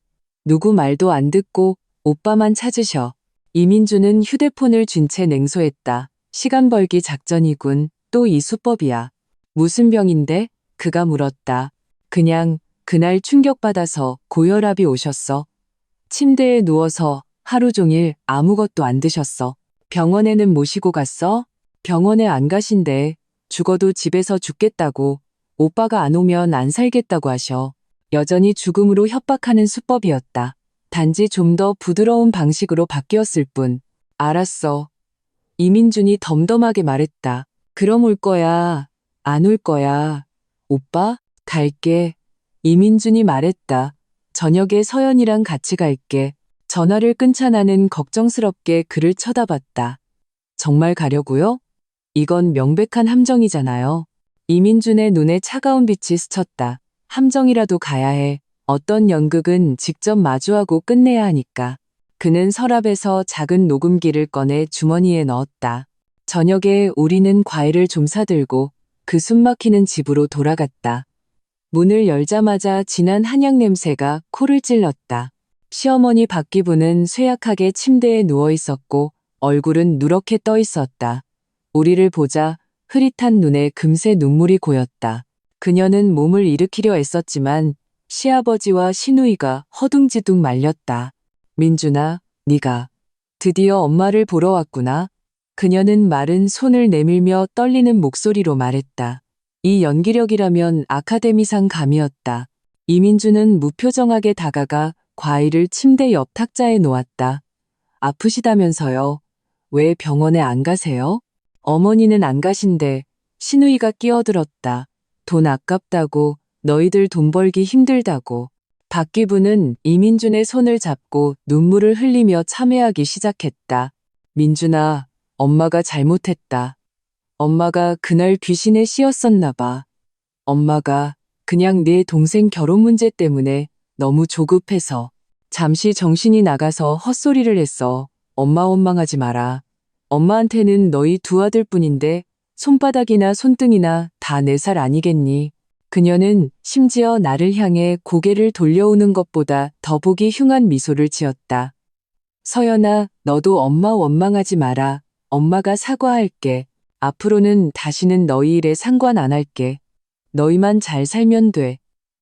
Speaker 1: 누구 말도 안 듣고 오빠만 찾으셔. 이민주는 휴대폰을 쥔 채 냉소했다. 시간 벌기 작전이군. 또 이 수법이야. 무슨 병인데? 그가 물었다. 그냥 그날 충격받아서 고혈압이 오셨어. 침대에 누워서 하루 종일 아무것도 안 드셨어. 병원에는 모시고 갔어? 병원에 안 가신대. 죽어도 집에서 죽겠다고. 오빠가 안 오면 안 살겠다고 하셔. 여전히 죽음으로 협박하는 수법이었다. 단지 좀 더 부드러운 방식으로 바뀌었을 뿐. 알았어. 이민준이 덤덤하게 말했다. 그럼 올 거야. 안 올 거야. 오빠? 갈게. 이민준이 말했다. 저녁에 서연이랑 같이 갈게. 전화를 끊자 나는 걱정스럽게 그를 쳐다봤다. 정말 가려고요? 이건 명백한 함정이잖아요. 이민준의 눈에 차가운 빛이 스쳤다. 함정이라도 가야 해. 어떤 연극은 직접 마주하고 끝내야 하니까. 그는 서랍에서 작은 녹음기를 꺼내 주머니에 넣었다. 저녁에 우리는 과일을 좀 사들고 그 숨막히는 집으로 돌아갔다. 문을 열자마자 진한 한약 냄새가 코를 찔렀다. 시어머니 박기부는 쇠약하게 침대에 누워 있었고 얼굴은 누렇게 떠 있었다. 우리를 보자 흐릿한 눈에 금세 눈물이 고였다. 그녀는 몸을 일으키려 애썼지만 시아버지와 시누이가 허둥지둥 말렸다. 민준아, 네가 드디어 엄마를 보러 왔구나. 그녀는 마른 손을 내밀며 떨리는 목소리로 말했다. 이 연기력이라면 아카데미상 감이었다. 이민주는 무표정하게 다가가 과일을 침대 옆 탁자에 놓았다. 아프시다면서요. 왜 병원에 안 가세요? 어머니는 안 가신대. 시누이가 끼어들었다. 돈 아깝다고, 너희들 돈 벌기 힘들다고. 박기부는 이민준의 손을 잡고 눈물을 흘리며 참회하기 시작했다. 민준아, 엄마가 잘못했다. 엄마가 그날 귀신에 씌었었나 봐. 엄마가 그냥 내 동생 결혼 문제 때문에 너무 조급해서 잠시 정신이 나가서 헛소리를 했어. 엄마 원망하지 마라. 엄마한테는 너희 두 아들뿐인데 손바닥이나 손등이나 다 4살 아니겠니? 그녀는 심지어 나를 향해 고개를 돌려오는 것보다 더 보기 흉한 미소를 지었다. 서연아, 너도 엄마 원망하지 마라. 엄마가 사과할게. 앞으로는 다시는 너희 일에 상관 안 할게. 너희만 잘 살면 돼.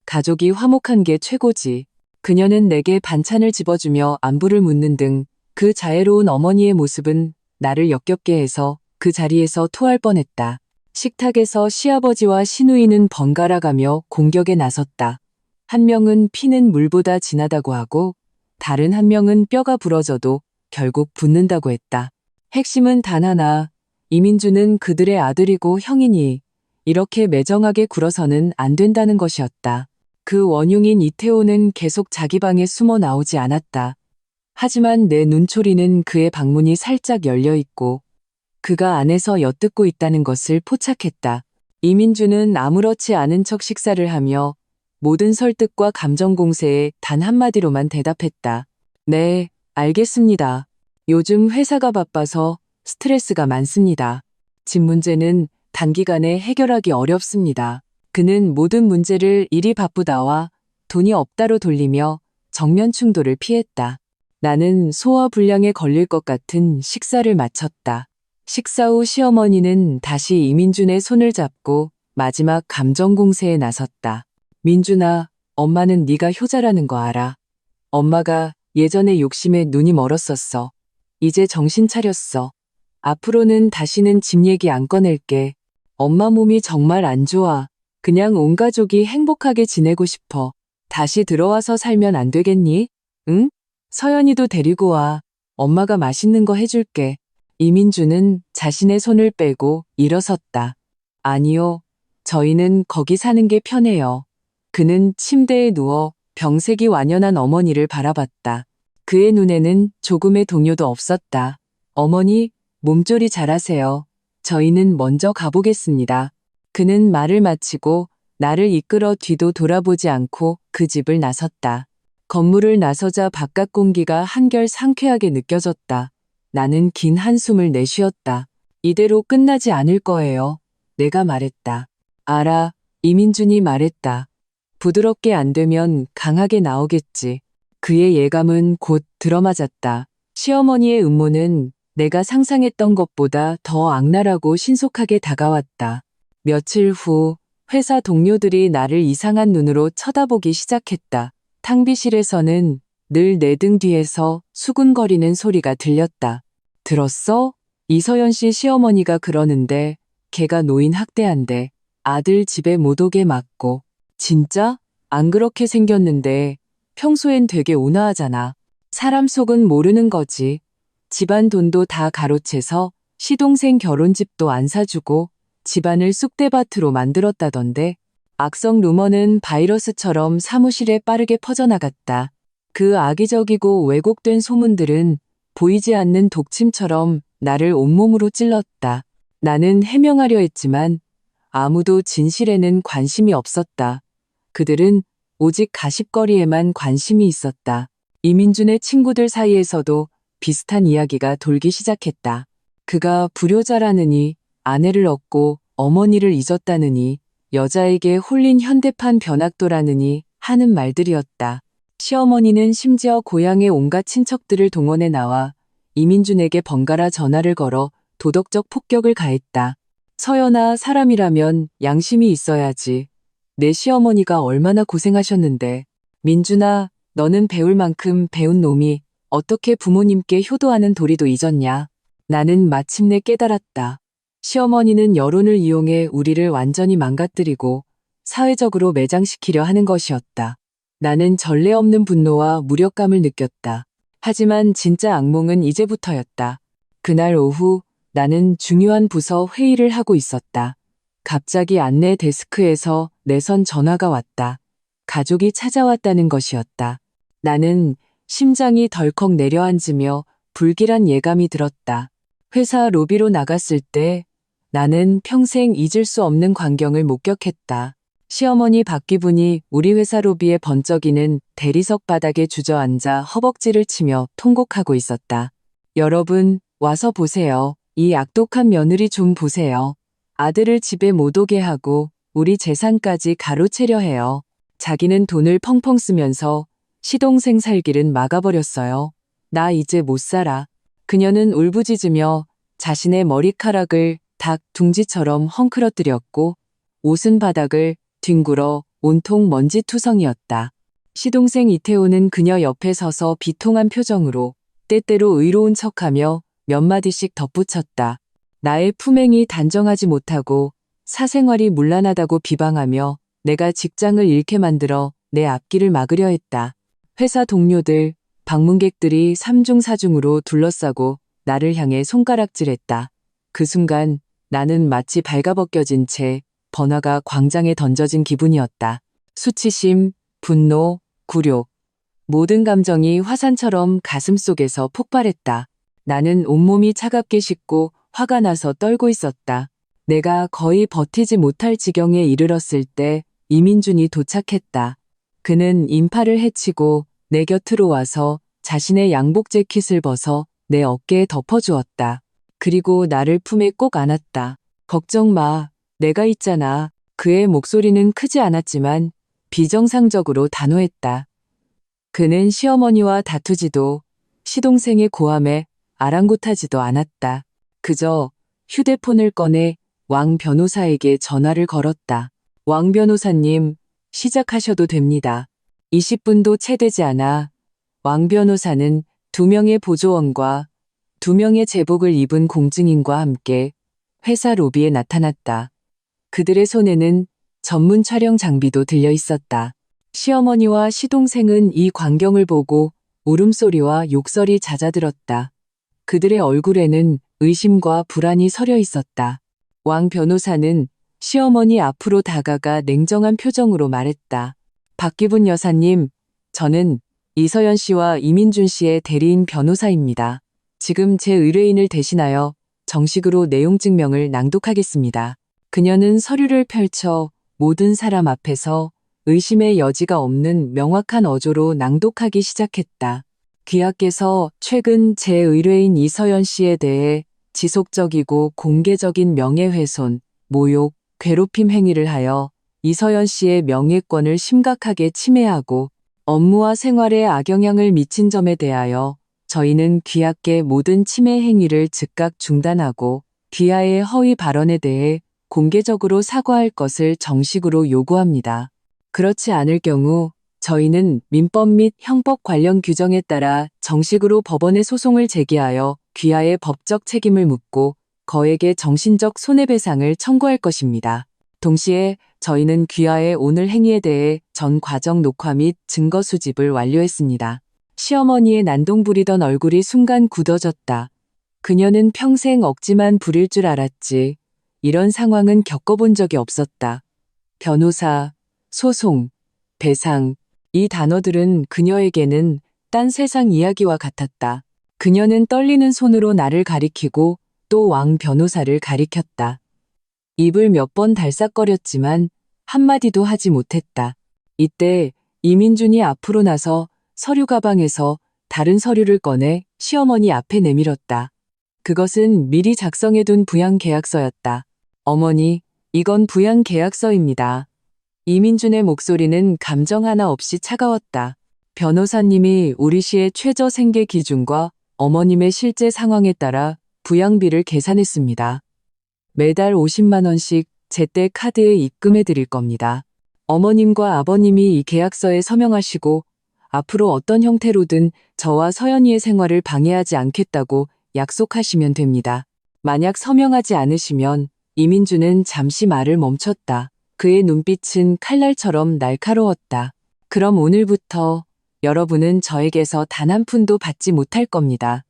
Speaker 1: 가족이 화목한 게 최고지. 그녀는 내게 반찬을 집어주며 안부를 묻는 등 그 자애로운 어머니의 모습은 나를 역겹게 해서 그 자리에서 토할 뻔했다. 식탁에서 시아버지와 시누이는 번갈아 가며 공격에 나섰다. 한 명은 피는 물보다 진하다고 하고 다른 한 명은 뼈가 부러져도 결국 붙는다고 했다. 핵심은 단 하나. 이민주는 그들의 아들이고 형이니 이렇게 매정하게 굴어서는 안 된다는 것이었다. 그 원흉인 이태호는 계속 자기 방에 숨어 나오지 않았다. 하지만 내 눈초리는 그의 방문이 살짝 열려 있고 그가 안에서 엿듣고 있다는 것을 포착했다. 이민주는 아무렇지 않은 척 식사를 하며 모든 설득과 감정 공세에 단 한마디로만 대답했다. 네, 알겠습니다. 요즘 회사가 바빠서 스트레스가 많습니다. 집 문제는 단기간에 해결하기 어렵습니다. 그는 모든 문제를 일이 바쁘다와 돈이 없다로 돌리며 정면 충돌을 피했다. 나는 소화불량에 걸릴 것 같은 식사를 마쳤다. 식사 후 시어머니는 다시 이민준의 손을 잡고 마지막 감정 공세에 나섰다. 민준아, 엄마는 네가 효자라는 거 알아. 엄마가 예전에 욕심에 눈이 멀었었어. 이제 정신 차렸어. 앞으로는 다시는 집 얘기 안 꺼낼게. 엄마 몸이 정말 안 좋아. 그냥 온 가족이 행복하게 지내고 싶어. 다시 들어와서 살면 안 되겠니? 응? 서연이도 데리고 와. 엄마가 맛있는 거 해줄게. 이민주는 자신의 손을 빼고 일어섰다. 아니요. 저희는 거기 사는 게 편해요. 그는 침대에 누워 병색이 완연한 어머니를 바라봤다. 그의 눈에는 조금의 동요도 없었다. 어머니, 몸조리 잘하세요. 저희는 먼저 가보겠습니다. 그는 말을 마치고 나를 이끌어 뒤도 돌아보지 않고 그 집을 나섰다. 건물을 나서자 바깥 공기가 한결 상쾌하게 느껴졌다. 나는 긴 한숨을 내쉬었다. 이대로 끝나지 않을 거예요. 내가 말했다. 알아, 이민준이 말했다. 부드럽게 안 되면 강하게 나오겠지. 그의 예감은 곧 들어맞았다. 시어머니의 음모는 내가 상상했던 것보다 더 악랄하고 신속하게 다가왔다. 며칠 후 회사 동료들이 나를 이상한 눈으로 쳐다보기 시작했다. 탕비실에서는 늘 내 등 뒤에서 수군거리는 소리가 들렸다. 들었어? 이서연 씨 시어머니가 그러는데 걔가 노인 학대한대. 아들 집에 못 오게 막고. 진짜? 안 그렇게 생겼는데 평소엔 되게 온화하잖아. 사람 속은 모르는 거지. 집안 돈도 다 가로채서 시동생 결혼집도 안 사주고 집안을 쑥대밭으로 만들었다던데. 악성 루머는 바이러스처럼 사무실에 빠르게 퍼져나갔다. 그 악의적이고 왜곡된 소문들은 보이지 않는 독침처럼 나를 온몸으로 찔렀다. 나는 해명하려 했지만 아무도 진실에는 관심이 없었다. 그들은 오직 가십거리에만 관심이 있었다. 이민준의 친구들 사이에서도 비슷한 이야기가 돌기 시작했다. 그가 불효자라느니, 아내를 얻고 어머니를 잊었다느니, 여자에게 홀린 현대판 변학도라느니 하는 말들이었다. 시어머니는 심지어 고향의 온갖 친척들을 동원해 나와 이민준에게 번갈아 전화를 걸어 도덕적 폭격을 가했다. 서연아, 사람이라면 양심이 있어야지. 내 시어머니가 얼마나 고생하셨는데. 민준아, 너는 배울 만큼 배운 놈이 어떻게 부모님께 효도하는 도리도 잊었냐. 나는 마침내 깨달았다. 시어머니는 여론을 이용해 우리를 완전히 망가뜨리고 사회적으로 매장시키려 하는 것이었다. 나는 전례 없는 분노와 무력감을 느꼈다. 하지만 진짜 악몽은 이제부터였다. 그날 오후 나는 중요한 부서 회의를 하고 있었다. 갑자기 안내 데스크에서 내선 전화가 왔다. 가족이 찾아왔다는 것이었다. 나는 심장이 덜컥 내려앉으며 불길한 예감이 들었다. 회사 로비로 나갔을 때 나는 평생 잊을 수 없는 광경을 목격했다. 시어머니 박기분이 우리 회사 로비에 번쩍이는 대리석 바닥에 주저앉아 허벅지를 치며 통곡하고 있었다. 여러분, 와서 보세요. 이 악독한 며느리 좀 보세요. 아들을 집에 못 오게 하고 우리 재산까지 가로채려 해요. 자기는 돈을 펑펑 쓰면서 시동생 살길은 막아버렸어요. 나 이제 못 살아. 그녀는 울부짖으며 자신의 머리카락을 닭 둥지처럼 헝클어뜨렸고 옷은 바닥을 뒹굴어 온통 먼지투성이었다. 시동생 이태호는 그녀 옆에 서서 비통한 표정으로 때때로 의로운 척하며 몇 마디씩 덧붙였다. 나의 품행이 단정하지 못하고 사생활이 문란하다고 비방하며 내가 직장을 잃게 만들어 내 앞길을 막으려 했다. 회사 동료들, 방문객들이 삼중사중으로 둘러싸고 나를 향해 손가락질했다. 그 순간 나는 마치 발가벗겨진 채 번화가 광장에 던져진 기분이었다. 수치심, 분노, 굴욕, 모든 감정이 화산처럼 가슴속에서 폭발했다. 나는 온몸이 차갑게 식고 화가 나서 떨고 있었다. 내가 거의 버티지 못할 지경에 이르렀을 때 이민준이 도착했다. 그는 인파를 해치고 내 곁으로 와서 자신의 양복 재킷을 벗어 내 어깨에 덮어주었다. 그리고 나를 품에 꼭 안았다. 걱정 마. 내가 있잖아. 그의 목소리는 크지 않았지만 비정상적으로 단호했다. 그는 시어머니와 다투지도 시동생의 고함에 아랑곳하지도 않았다. 그저 휴대폰을 꺼내 왕 변호사에게 전화를 걸었다. 왕 변호사님, 시작하셔도 됩니다. 20분도 채 되지 않아 왕 변호사는 2명의 보조원과 2명의 제복을 입은 공증인과 함께 회사 로비에 나타났다. 그들의 손에는 전문 촬영 장비도 들려 있었다. 시어머니와 시동생은 이 광경을 보고 울음소리와 욕설이 잦아들었다. 그들의 얼굴에는 의심과 불안이 서려 있었다. 왕 변호사는 시어머니 앞으로 다가가 냉정한 표정으로 말했다. 박기분 여사님, 저는 이서연 씨와 이민준 씨의 대리인 변호사입니다. 지금 제 의뢰인을 대신하여 정식으로 내용 증명을 낭독하겠습니다. 그녀는 서류를 펼쳐 모든 사람 앞에서 의심의 여지가 없는 명확한 어조로 낭독하기 시작했다. 귀하께서 최근 제 의뢰인 이서연 씨에 대해 지속적이고 공개적인 명예훼손, 모욕, 괴롭힘 행위를 하여 이서연 씨의 명예권을 심각하게 침해하고 업무와 생활에 악영향을 미친 점에 대하여 저희는 귀하께 모든 침해 행위를 즉각 중단하고 귀하의 허위 발언에 대해 공개적으로 사과할 것을 정식으로 요구합니다. 그렇지 않을 경우 저희는 민법 및 형법 관련 규정에 따라 정식으로 법원에 소송을 제기하여 귀하의 법적 책임을 묻고 거액의 정신적 손해배상을 청구할 것입니다. 동시에 저희는 귀하의 오늘 행위에 대해 전 과정 녹화 및 증거 수집을 완료했습니다. 시어머니의 난동 부리던 얼굴이 순간 굳어졌다. 그녀는 평생 억지만 부릴 줄 알았지. 이런 상황은 겪어본 적이 없었다. 변호사, 소송, 배상, 이 단어들은 그녀에게는 딴 세상 이야기와 같았다. 그녀는 떨리는 손으로 나를 가리키고 또 왕 변호사를 가리켰다. 입을 몇 번 달싹거렸지만 한마디도 하지 못했다. 이때 이민준이 앞으로 나서 서류 가방에서 다른 서류를 꺼내 시어머니 앞에 내밀었다. 그것은 미리 작성해둔 부양계약서였다. 어머니, 이건 부양계약서입니다. 이민준의 목소리는 감정 하나 없이 차가웠다. 변호사님이 우리 시의 최저 생계 기준과 어머님의 실제 상황에 따라 부양비를 계산했습니다. 매달 50만 원씩 제때 카드에 입금해 드릴 겁니다. 어머님과 아버님이 이 계약서에 서명하시고 앞으로 어떤 형태로든 저와 서연이의 생활을 방해하지 않겠다고 약속하시면 됩니다. 만약 서명하지 않으시면 이민준은 잠시 말을 멈췄다. 그의 눈빛은 칼날처럼 날카로웠다. 그럼 오늘부터 여러분은 저에게서 단 한 푼도 받지 못할 겁니다.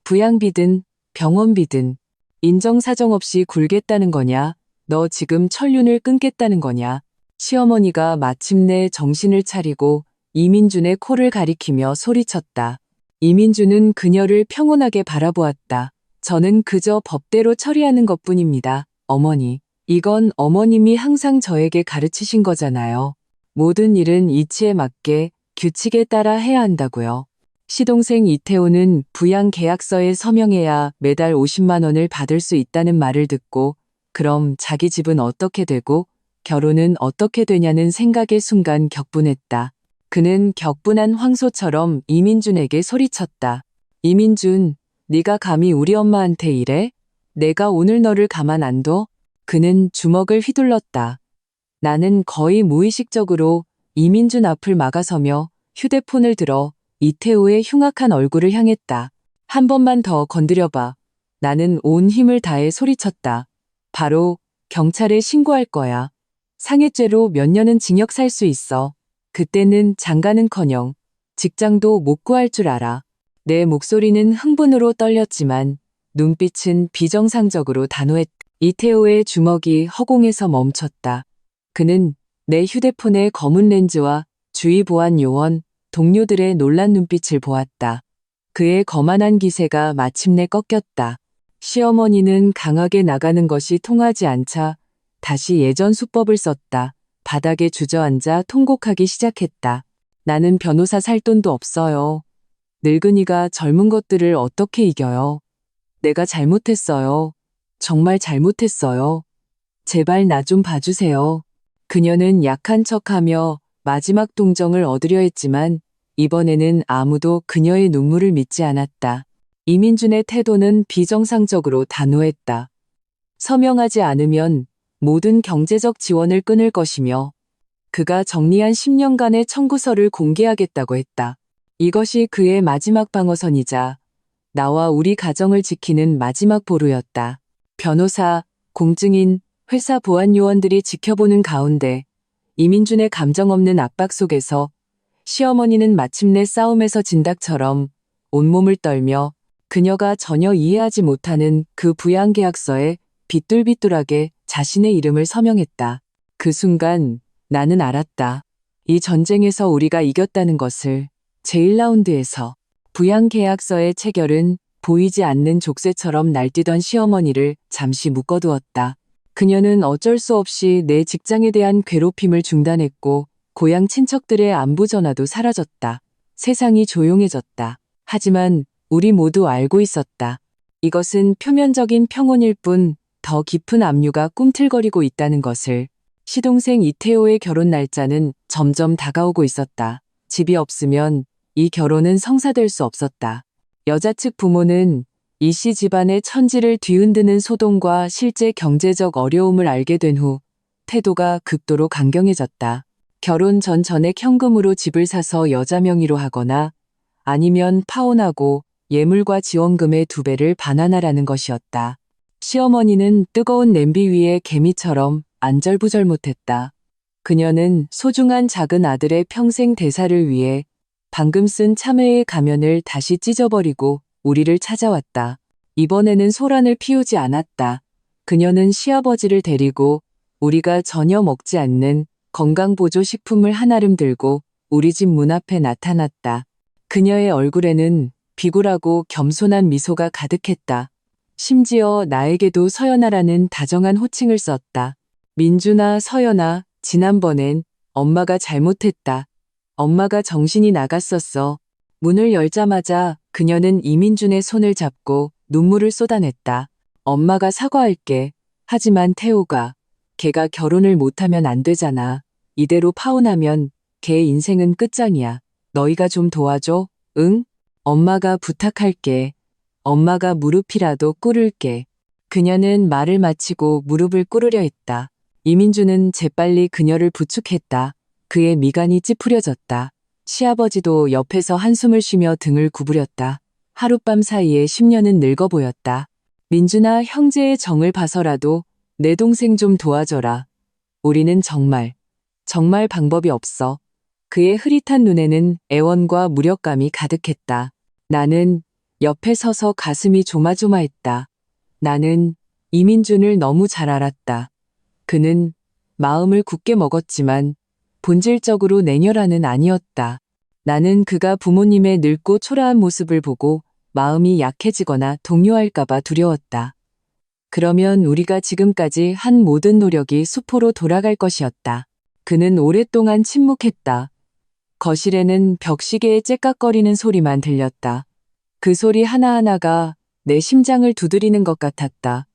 Speaker 1: 부양비든 병원비든 인정사정 없이 굴겠다는 거냐? 너 지금 천륜을 끊겠다는 거냐? 시어머니가 마침내 정신을 차리고 이민준의 코를 가리키며 소리쳤다. 이민준은 그녀를 평온하게 바라보았다. 저는 그저 법대로 처리하는 것뿐입니다. 어머니, 이건 어머님이 항상 저에게 가르치신 거잖아요. 모든 일은 이치에 맞게 규칙에 따라 해야 한다고요. 시동생 이태호는 부양계약서에 서명해야 매달 50만 원을 받을 수 있다는 말을 듣고 그럼 자기 집은 어떻게 되고 결혼은 어떻게 되냐는 생각에 순간 격분했다. 그는 격분한 황소처럼 이민준에게 소리쳤다. 이민준, 네가 감히 우리 엄마한테 이래? 내가 오늘 너를 가만 안 둬? 그는 주먹을 휘둘렀다. 나는 거의 무의식적으로 이민준 앞을 막아서며 휴대폰을 들어 이태호의 흉악한 얼굴을 향했다. 한 번만 더 건드려봐. 나는 온 힘을 다해 소리쳤다. 바로 경찰에 신고할 거야. 상해죄로 몇 년은 징역 살 수 있어. 그때는 장가는커녕 직장도 못 구할 줄 알아. 내 목소리는 흥분으로 떨렸지만 눈빛은 비정상적으로 단호했다. 이태호의 주먹이 허공에서 멈췄다. 그는 내 휴대폰의 검은 렌즈와 주의 보안 요원, 동료들의 놀란 눈빛을 보았다. 그의 거만한 기세가 마침내 꺾였다. 시어머니는 강하게 나가는 것이 통하지 않자 다시 예전 수법을 썼다. 바닥에 주저앉아 통곡하기 시작했다. 나는 변호사 살 돈도 없어요. 늙은이가 젊은 것들을 어떻게 이겨요? 내가 잘못했어요. 정말 잘못했어요. 제발 나 좀 봐주세요. 그녀는 약한 척하며 마지막 동정을 얻으려 했지만 이번에는 아무도 그녀의 눈물을 믿지 않았다. 이민준의 태도는 비정상적으로 단호했다. 서명하지 않으면 모든 경제적 지원을 끊을 것이며 그가 정리한 10년간의 청구서를 공개하겠다고 했다. 이것이 그의 마지막 방어선이자 나와 우리 가정을 지키는 마지막 보루였다. 변호사, 공증인, 회사 보안 요원들이 지켜보는 가운데 이민준의 감정 없는 압박 속에서 시어머니는 마침내 싸움에서 진 닭처럼 온몸을 떨며 그녀가 전혀 이해하지 못하는 그 부양계약서에 비뚤비뚤하게 자신의 이름을 서명했다. 그 순간 나는 알았다. 이 전쟁에서 우리가 이겼다는 것을. 제1라운드에서 부양계약서의 체결은 보이지 않는 족쇄처럼 날뛰던 시어머니를 잠시 묶어두었다. 그녀는 어쩔 수 없이 내 직장에 대한 괴롭힘을 중단했고 고향 친척들의 안부 전화도 사라졌다. 세상이 조용해졌다. 하지만 우리 모두 알고 있었다. 이것은 표면적인 평온일 뿐 더 깊은 압류가 꿈틀거리고 있다는 것을. 시동생 이태호의 결혼 날짜는 점점 다가오고 있었다. 집이 없으면 이 결혼은 성사될 수 없었다. 여자 측 부모는 이 씨 집안의 천지를 뒤흔드는 소동과 실제 경제적 어려움을 알게 된 후 태도가 극도로 강경해졌다. 결혼 전 전액 현금으로 집을 사서 여자 명의로 하거나 아니면 파혼하고 예물과 지원금의 2배를 반환하라는 것이었다. 시어머니는 뜨거운 냄비 위에 개미처럼 안절부절 못했다. 그녀는 소중한 작은 아들의 평생 대사를 위해 방금 쓴 참외의 가면을 다시 찢어버리고 우리를 찾아왔다. 이번에는 소란을 피우지 않았다. 그녀는 시아버지를 데리고 우리가 전혀 먹지 않는 건강보조 식품을 한아름 들고 우리 집 문 앞에 나타났다. 그녀의 얼굴에는 비굴하고 겸손한 미소가 가득했다. 심지어 나에게도 서연아라는 다정한 호칭을 썼다. 민준아, 서연아, 지난번엔 엄마가 잘못했다. 엄마가 정신이 나갔었어. 문을 열자마자 그녀는 이민준의 손을 잡고 눈물을 쏟아냈다. 엄마가 사과할게. 하지만 태호가, 걔가 결혼을 못하면 안 되잖아. 이대로 파혼하면 걔 인생은 끝장이야. 너희가 좀 도와줘. 응? 엄마가 부탁할게. 엄마가 무릎이라도 꿇을게. 그녀는 말을 마치고 무릎을 꿇으려 했다. 이민주는 재빨리 그녀를 부축했다. 그의 미간이 찌푸려졌다. 시아버지도 옆에서 한숨을 쉬며 등을 구부렸다. 하룻밤 사이에 10년은 늙어 보였다. 민준아, 형제의 정을 봐서라도 내 동생 좀 도와줘라. 우리는 정말 방법이 없어. 그의 흐릿한 눈에는 애원과 무력감이 가득했다. 나는 옆에 서서 가슴이 조마조마했다. 나는 이민준을 너무 잘 알았다. 그는 마음을 굳게 먹었지만 본질적으로 냉혈한은 아니었다. 나는 그가 부모님의 늙고 초라한 모습을 보고 마음이 약해지거나 동요할까봐 두려웠다. 그러면 우리가 지금까지 한 모든 노력이 수포로 돌아갈 것이었다. 그는 오랫동안 침묵했다. 거실에는 벽시계의 째깍거리는 소리만 들렸다. 그 소리 하나하나가 내 심장을 두드리는 것 같았다.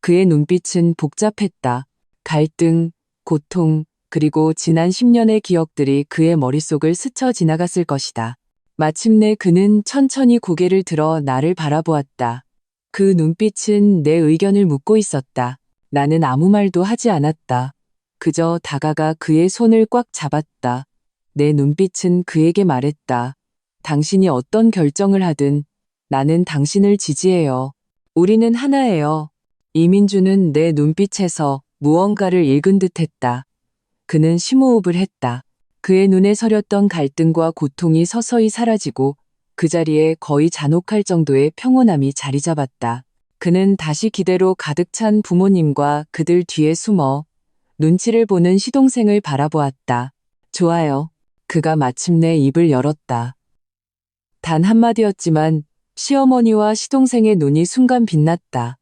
Speaker 1: 그의 눈빛은 복잡했다. 갈등, 고통, 그리고 지난 10년의 기억들이 그의 머릿속을 스쳐 지나갔을 것이다. 마침내 그는 천천히 고개를 들어 나를 바라보았다. 그 눈빛은 내 의견을 묻고 있었다. 나는 아무 말도 하지 않았다. 그저 다가가 그의 손을 꽉 잡았다. 내 눈빛은 그에게 말했다. 당신이 어떤 결정을 하든 나는 당신을 지지해요. 우리는 하나예요. 이민주는 내 눈빛에서 무언가를 읽은 듯했다. 그는 심호흡을 했다. 그의 눈에 서렸던 갈등과 고통이 서서히 사라지고 그 자리에 거의 잔혹할 정도의 평온함이 자리 잡았다. 그는 다시 기대로 가득 찬 부모님과 그들 뒤에 숨어 눈치를 보는 시동생을 바라보았다. 좋아요. 그가 마침내 입을 열었다. 단 한마디였지만 시어머니와 시동생의 눈이 순간 빛났다.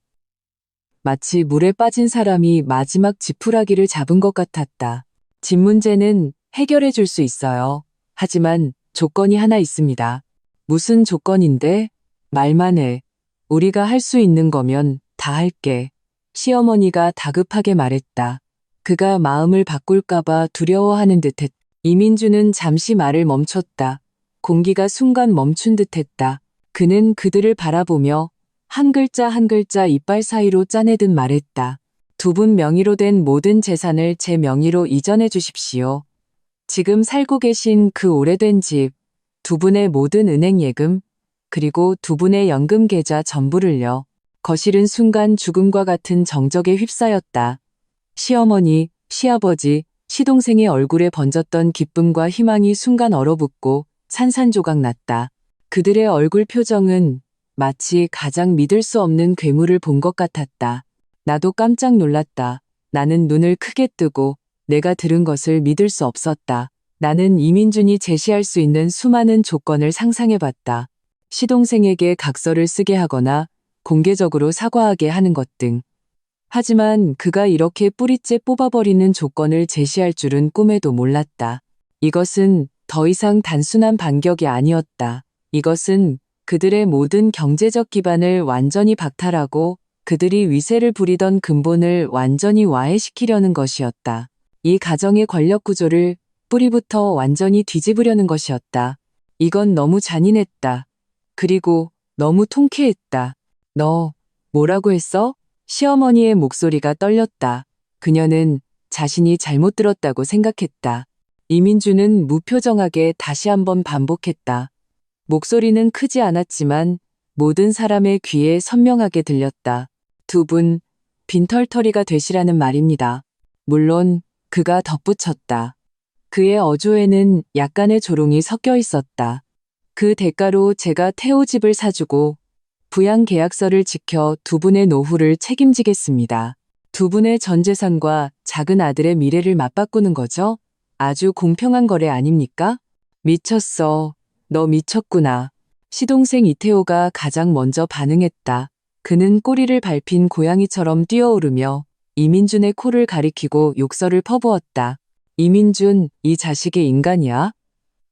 Speaker 1: 마치 물에 빠진 사람이 마지막 지푸라기를 잡은 것 같았다. 집 문제는 해결해 줄 수 있어요. 하지만 조건이 하나 있습니다. 무슨 조건인데? 말만 해. 우리가 할 수 있는 거면 다 할게. 시어머니가 다급하게 말했다. 그가 마음을 바꿀까봐 두려워하는 듯했다. 이민주는 잠시 말을 멈췄다. 공기가 순간 멈춘 듯했다. 그는 그들을 바라보며 한 글자 한 글자 이빨 사이로 짜내듯 말했다. 2분 명의로 된 모든 재산을 제 명의로 이전해 주십시오. 지금 살고 계신 그 오래된 집, 2분의 모든 은행 예금, 그리고 2분의 연금 계좌 전부를요. 거실은 순간 죽음과 같은 정적에 휩싸였다. 시어머니, 시아버지, 시동생의 얼굴에 번졌던 기쁨과 희망이 순간 얼어붙고 산산조각 났다. 그들의 얼굴 표정은 마치 가장 믿을 수 없는 괴물을 본 것 같았다. 나도 깜짝 놀랐다. 나는 눈을 크게 뜨고 내가 들은 것을 믿을 수 없었다. 나는 이민준이 제시할 수 있는 수많은 조건을 상상해봤다. 시동생에게 각서를 쓰게 하거나 공개적으로 사과하게 하는 것 등. 하지만 그가 이렇게 뿌리째 뽑아버리는 조건을 제시할 줄은 꿈에도 몰랐다. 이것은 더 이상 단순한 반격이 아니었다. 이것은 그들의 모든 경제적 기반을 완전히 박탈하고 그들이 위세를 부리던 근본을 완전히 와해시키려는 것이었다. 이 가정의 권력 구조를 뿌리부터 완전히 뒤집으려는 것이었다. 이건 너무 잔인했다. 그리고 너무 통쾌했다. 너 뭐라고 했어? 시어머니의 목소리가 떨렸다. 그녀는 자신이 잘못 들었다고 생각했다. 이민주는 무표정하게 다시 한번 반복했다. 목소리는 크지 않았지만 모든 사람의 귀에 선명하게 들렸다. 두 분 빈털터리가 되시라는 말입니다. 물론 그가 덧붙였다. 그의 어조에는 약간의 조롱이 섞여 있었다. 그 대가로 제가 태호 집을 사주고 부양 계약서를 지켜 두 분의 노후를 책임지겠습니다. 두 분의 전 재산과 작은 아들의 미래를 맞바꾸는 거죠? 아주 공평한 거래 아닙니까? 미쳤어. 너 미쳤구나. 시동생 이태호가 가장 먼저 반응했다. 그는 꼬리를 밟힌 고양이처럼 뛰어오르며 이민준의 코를 가리키고 욕설을 퍼부었다. 이민준, 이 자식의 인간이야?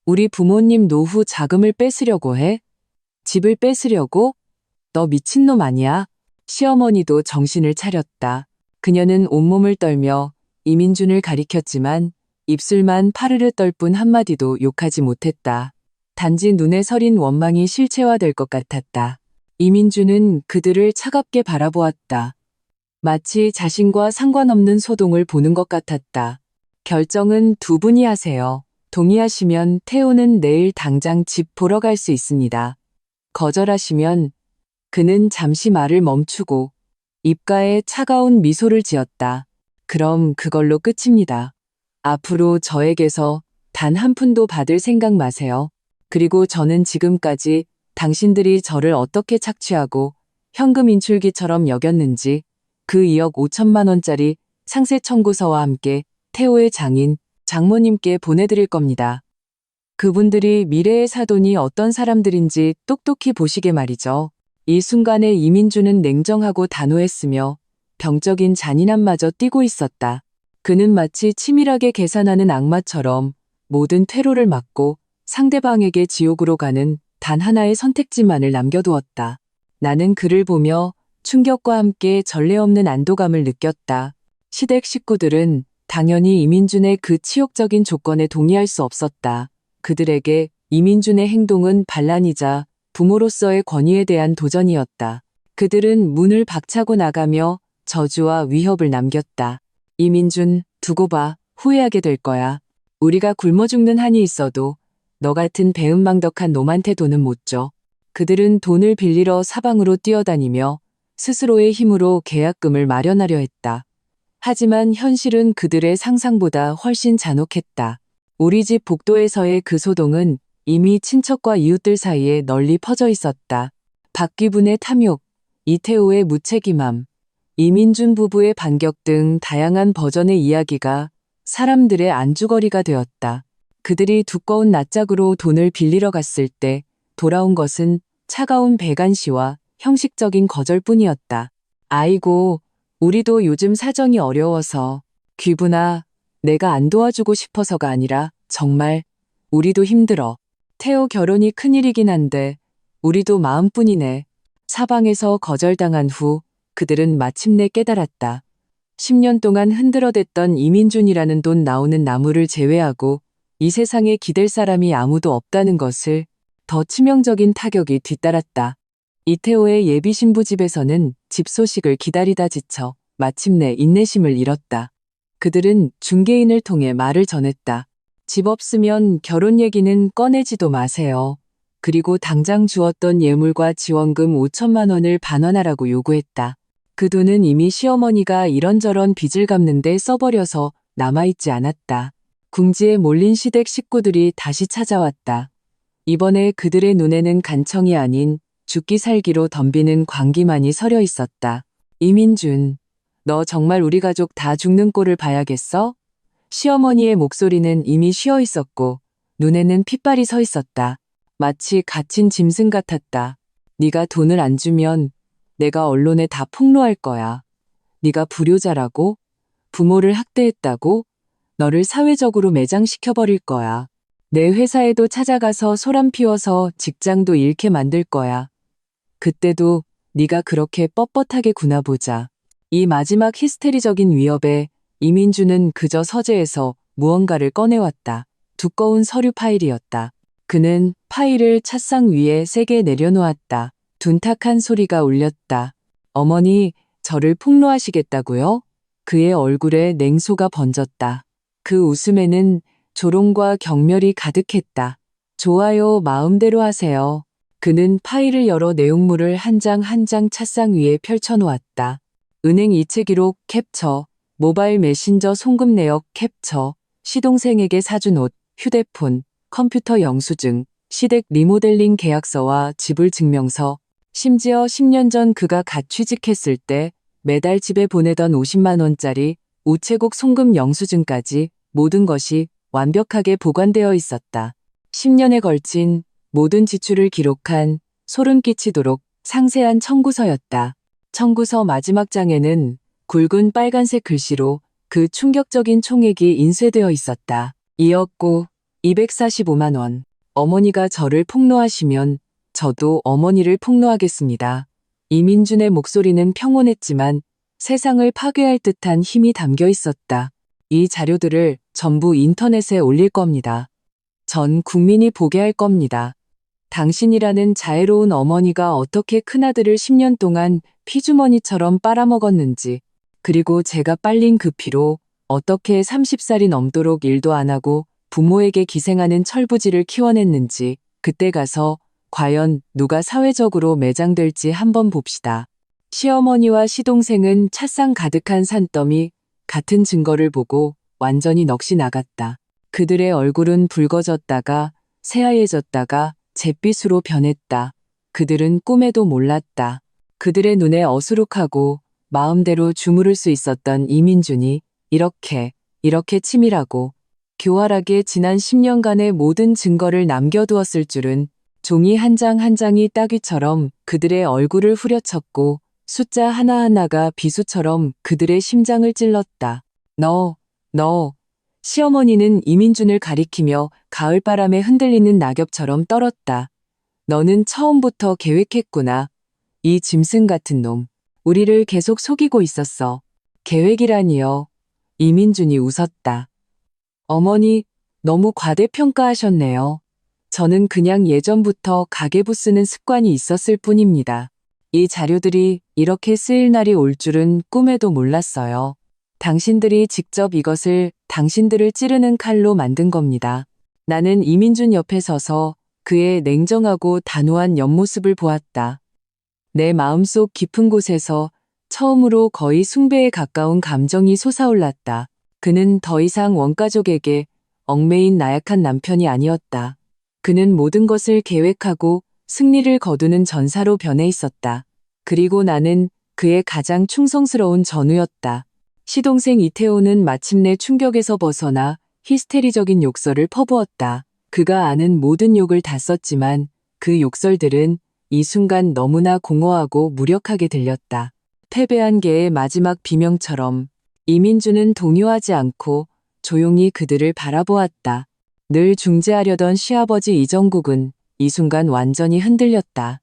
Speaker 1: 우리 부모님 노후 자금을 뺏으려고 해? 집을 뺏으려고? 너 미친놈 아니야? 시어머니도 정신을 차렸다. 그녀는 온몸을 떨며 이민준을 가리켰지만 입술만 파르르 떨 뿐 한마디도 욕하지 못했다. 단지 눈에 서린 원망이 실체화될 것 같았다. 이민준은 그들을 차갑게 바라보았다. 마치 자신과 상관없는 소동을 보는 것 같았다. 결정은 두 분이 하세요. 동의하시면 태호는 내일 당장 집 보러 갈 수 있습니다. 거절하시면 그는 잠시 말을 멈추고 입가에 차가운 미소를 지었다. 그럼 그걸로 끝입니다. 앞으로 저에게서 단 한 푼도 받을 생각 마세요. 그리고 저는 지금까지 당신들이 저를 어떻게 착취하고 현금 인출기처럼 여겼는지 그 2억 5천만 원짜리 상세 청구서와 함께 태호의 장인, 장모님께 보내드릴 겁니다. 그분들이 미래의 사돈이 어떤 사람들인지 똑똑히 보시게 말이죠. 이 순간에 이민주는 냉정하고 단호했으며 병적인 잔인함마저 띠고 있었다. 그는 마치 치밀하게 계산하는 악마처럼 모든 퇴로를 막고 상대방에게 지옥으로 가는 단 하나의 선택지만을 남겨두었다. 나는 그를 보며 충격과 함께 전례 없는 안도감을 느꼈다. 시댁 식구들은 당연히 이민준의 그 치욕적인 조건에 동의할 수 없었다. 그들에게 이민준의 행동은 반란이자 부모로서의 권위에 대한 도전이었다. 그들은 문을 박차고 나가며 저주와 위협을 남겼다. 이민준, 두고 봐. 후회하게 될 거야. 우리가 굶어 죽는 한이 있어도 너 같은 배은망덕한 놈한테 돈은 못 줘. 그들은 돈을 빌리러 사방으로 뛰어다니며 스스로의 힘으로 계약금을 마련하려 했다. 하지만 현실은 그들의 상상보다 훨씬 잔혹했다. 우리 집 복도에서의 그 소동은 이미 친척과 이웃들 사이에 널리 퍼져 있었다. 박기분의 탐욕, 이태호의 무책임함, 이민준 부부의 반격 등 다양한 버전의 이야기가 사람들의 안주거리가 되었다. 그들이 두꺼운 낯짝으로 돈을 빌리러 갔을 때 돌아온 것은 차가운 배관시와 형식적인 거절뿐이었다. 아이고, 우리도 요즘 사정이 어려워서. 귀분아, 내가 안 도와주고 싶어서가 아니라 정말 우리도 힘들어. 태호 결혼이 큰일이긴 한데 우리도 마음뿐이네. 사방에서 거절당한 후 그들은 마침내 깨달았다. 10년 동안 흔들어댔던 이민준이라는 돈 나오는 나무를 제외하고 이 세상에 기댈 사람이 아무도 없다는 것을. 더 치명적인 타격이 뒤따랐다. 이태호의 예비 신부 집에서는 집 소식을 기다리다 지쳐 마침내 인내심을 잃었다. 그들은 중개인을 통해 말을 전했다. 집 없으면 결혼 얘기는 꺼내지도 마세요. 그리고 당장 주었던 예물과 지원금 5천만 원을 반환하라고 요구했다. 그 돈은 이미 시어머니가 이런저런 빚을 갚는 데 써버려서 남아있지 않았다. 궁지에 몰린 시댁 식구들이 다시 찾아왔다. 이번에 그들의 눈에는 간청이 아닌 죽기 살기로 덤비는 광기만이 서려 있었다. 이민준, 너 정말 우리 가족 다 죽는 꼴을 봐야겠어? 시어머니의 목소리는 이미 쉬어 있었고 눈에는 핏발이 서 있었다. 마치 갇힌 짐승 같았다. 네가 돈을 안 주면 내가 언론에 다 폭로할 거야. 네가 불효자라고? 부모를 학대했다고? 너를 사회적으로 매장시켜버릴 거야. 내 회사에도 찾아가서 소란 피워서 직장도 잃게 만들 거야. 그때도 네가 그렇게 뻣뻣하게 구나보자. 이 마지막 히스테리적인 위협에 이민주는 그저 서재에서 무언가를 꺼내왔다. 두꺼운 서류 파일이었다. 그는 파일을 찻상 위에 세게 내려놓았다. 둔탁한 소리가 울렸다. 어머니, 저를 폭로하시겠다고요? 그의 얼굴에 냉소가 번졌다. 그 웃음에는 조롱과 경멸이 가득했다. 좋아요, 마음대로 하세요. 그는 파일을 열어 내용물을 한 장 한 장 책상 위에 펼쳐놓았다. 은행 이체 기록 캡처, 모바일 메신저 송금 내역 캡처, 시동생에게 사준 옷, 휴대폰, 컴퓨터 영수증, 시댁 리모델링 계약서와 지불 증명서, 심지어 10년 전 그가 갓 취직했을 때 매달 집에 보내던 50만 원짜리 우체국 송금 영수증까지 모든 것이 완벽하게 보관되어 있었다. 10년에 걸친 모든 지출을 기록한 소름 끼치도록 상세한 청구서였다. 청구서 마지막 장에는 굵은 빨간색 글씨로 그 충격적인 총액이 인쇄되어 있었다. 2억 245만 원. 어머니가 저를 폭로하시면 저도 어머니를 폭로하겠습니다. 이민준의 목소리는 평온했지만 세상을 파괴할 듯한 힘이 담겨 있었다. 이 자료들을 전부 인터넷에 올릴 겁니다. 전 국민이 보게 할 겁니다. 당신이라는 자애로운 어머니가 어떻게 큰아들을 10년 동안 피주머니처럼 빨아먹었는지, 그리고 제가 빨린 그 피로 어떻게 30살이 넘도록 일도 안 하고 부모에게 기생하는 철부지를 키워냈는지, 그때 가서 과연 누가 사회적으로 매장될지 한번 봅시다. 시어머니와 시동생은 찻상 가득한 산더미 같은 증거를 보고 완전히 넋이 나갔다. 그들의 얼굴은 붉어졌다가 새하얘졌다가 잿빛으로 변했다. 그들은 꿈에도 몰랐다. 그들의 눈에 어수룩하고 마음대로 주무를 수 있었던 이민준이 이렇게 치밀하고 교활하게 지난 10년간의 모든 증거를 남겨두었을 줄은. 종이 한 장 한 장이 따귀처럼 그들의 얼굴을 후려쳤고 숫자 하나하나가 비수처럼 그들의 심장을 찔렀다. 너. 시어머니는 이민준을 가리키며 가을바람에 흔들리는 낙엽처럼 떨었다. 너는 처음부터 계획했구나. 이 짐승 같은 놈. 우리를 계속 속이고 있었어. 계획이라니요. 이민준이 웃었다. 어머니, 너무 과대평가하셨네요. 저는 그냥 예전부터 가계부 쓰는 습관이 있었을 뿐입니다. 이 자료들이 이렇게 쓰일 날이 올 줄은 꿈에도 몰랐어요. 당신들이 직접 이것을 당신들을 찌르는 칼로 만든 겁니다. 나는 이민준 옆에 서서 그의 냉정하고 단호한 옆모습을 보았다. 내 마음속 깊은 곳에서 처음으로 거의 숭배에 가까운 감정이 솟아올랐다. 그는 더 이상 원가족에게 얽매인 나약한 남편이 아니었다. 그는 모든 것을 계획하고 승리를 거두는 전사로 변해 있었다. 그리고 나는 그의 가장 충성스러운 전우였다. 시동생 이태호는 마침내 충격에서 벗어나 히스테리적인 욕설을 퍼부었다. 그가 아는 모든 욕을 다 썼지만 그 욕설들은 이 순간 너무나 공허하고 무력하게 들렸다. 패배한 개의 마지막 비명처럼. 이민준은 동요하지 않고 조용히 그들을 바라보았다. 늘 중재하려던 시아버지 이정국은 이 순간 완전히 흔들렸다.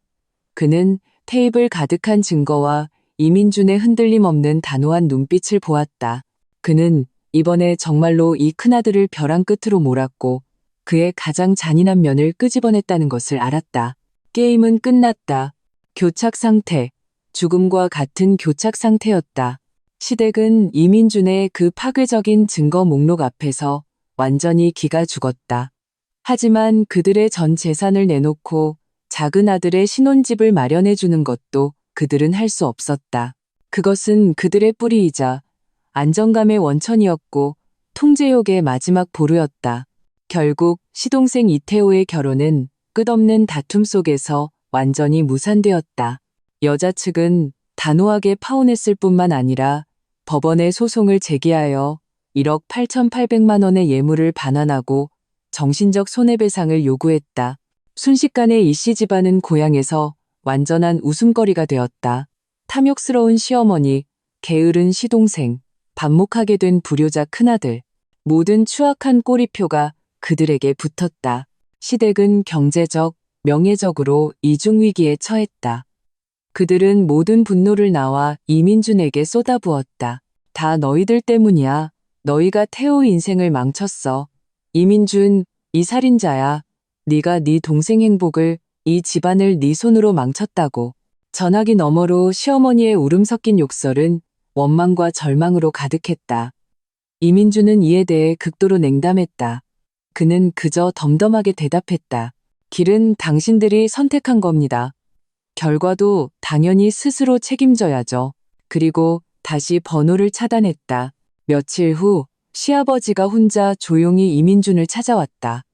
Speaker 1: 그는 테이블 가득한 증거와 이민준의 흔들림 없는 단호한 눈빛을 보았다. 그는 이번에 정말로 이 큰아들을 벼랑 끝으로 몰았고 그의 가장 잔인한 면을 끄집어냈다는 것을 알았다. 게임은 끝났다. 교착 상태. 죽음과 같은 교착 상태였다. 시댁은 이민준의 그 파괴적인 증거 목록 앞에서 완전히 기가 죽었다. 하지만 그들의 전 재산을 내놓고 작은 아들의 신혼집을 마련해 주는 것도 그들은 할 수 없었다. 그것은 그들의 뿌리이자 안정감의 원천이었고 통제욕의 마지막 보루였다. 결국 시동생 이태호의 결혼은 끝없는 다툼 속에서 완전히 무산되었다. 여자 측은 단호하게 파혼했을 뿐만 아니라 법원에 소송을 제기하여 1억 8,800만 원의 예물을 반환하고 정신적 손해배상을 요구했다. 순식간에 이씨 집안은 고향에서 완전한 웃음거리가 되었다. 탐욕스러운 시어머니, 게으른 시동생, 반목하게 된 불효자 큰아들. 모든 추악한 꼬리표가 그들에게 붙었다. 시댁은 경제적, 명예적으로 이중위기에 처했다. 그들은 모든 분노를 나와 이민준에게 쏟아부었다. 다 너희들 때문이야. 너희가 태호 인생을 망쳤어. 이민준, 이 살인자야. 네가 네 동생 행복을 이 집안을 네 손으로 망쳤다고. 전화기 너머로 시어머니의 울음 섞인 욕설은 원망과 절망으로 가득했다. 이민주는 이에 대해 극도로 냉담했다. 그는 그저 덤덤하게 대답했다. 길은 당신들이 선택한 겁니다. 결과도 당연히 스스로 책임져야죠. 그리고 다시 번호를 차단했다. 며칠 후 시아버지가 혼자 조용히 이민준을 찾아왔다.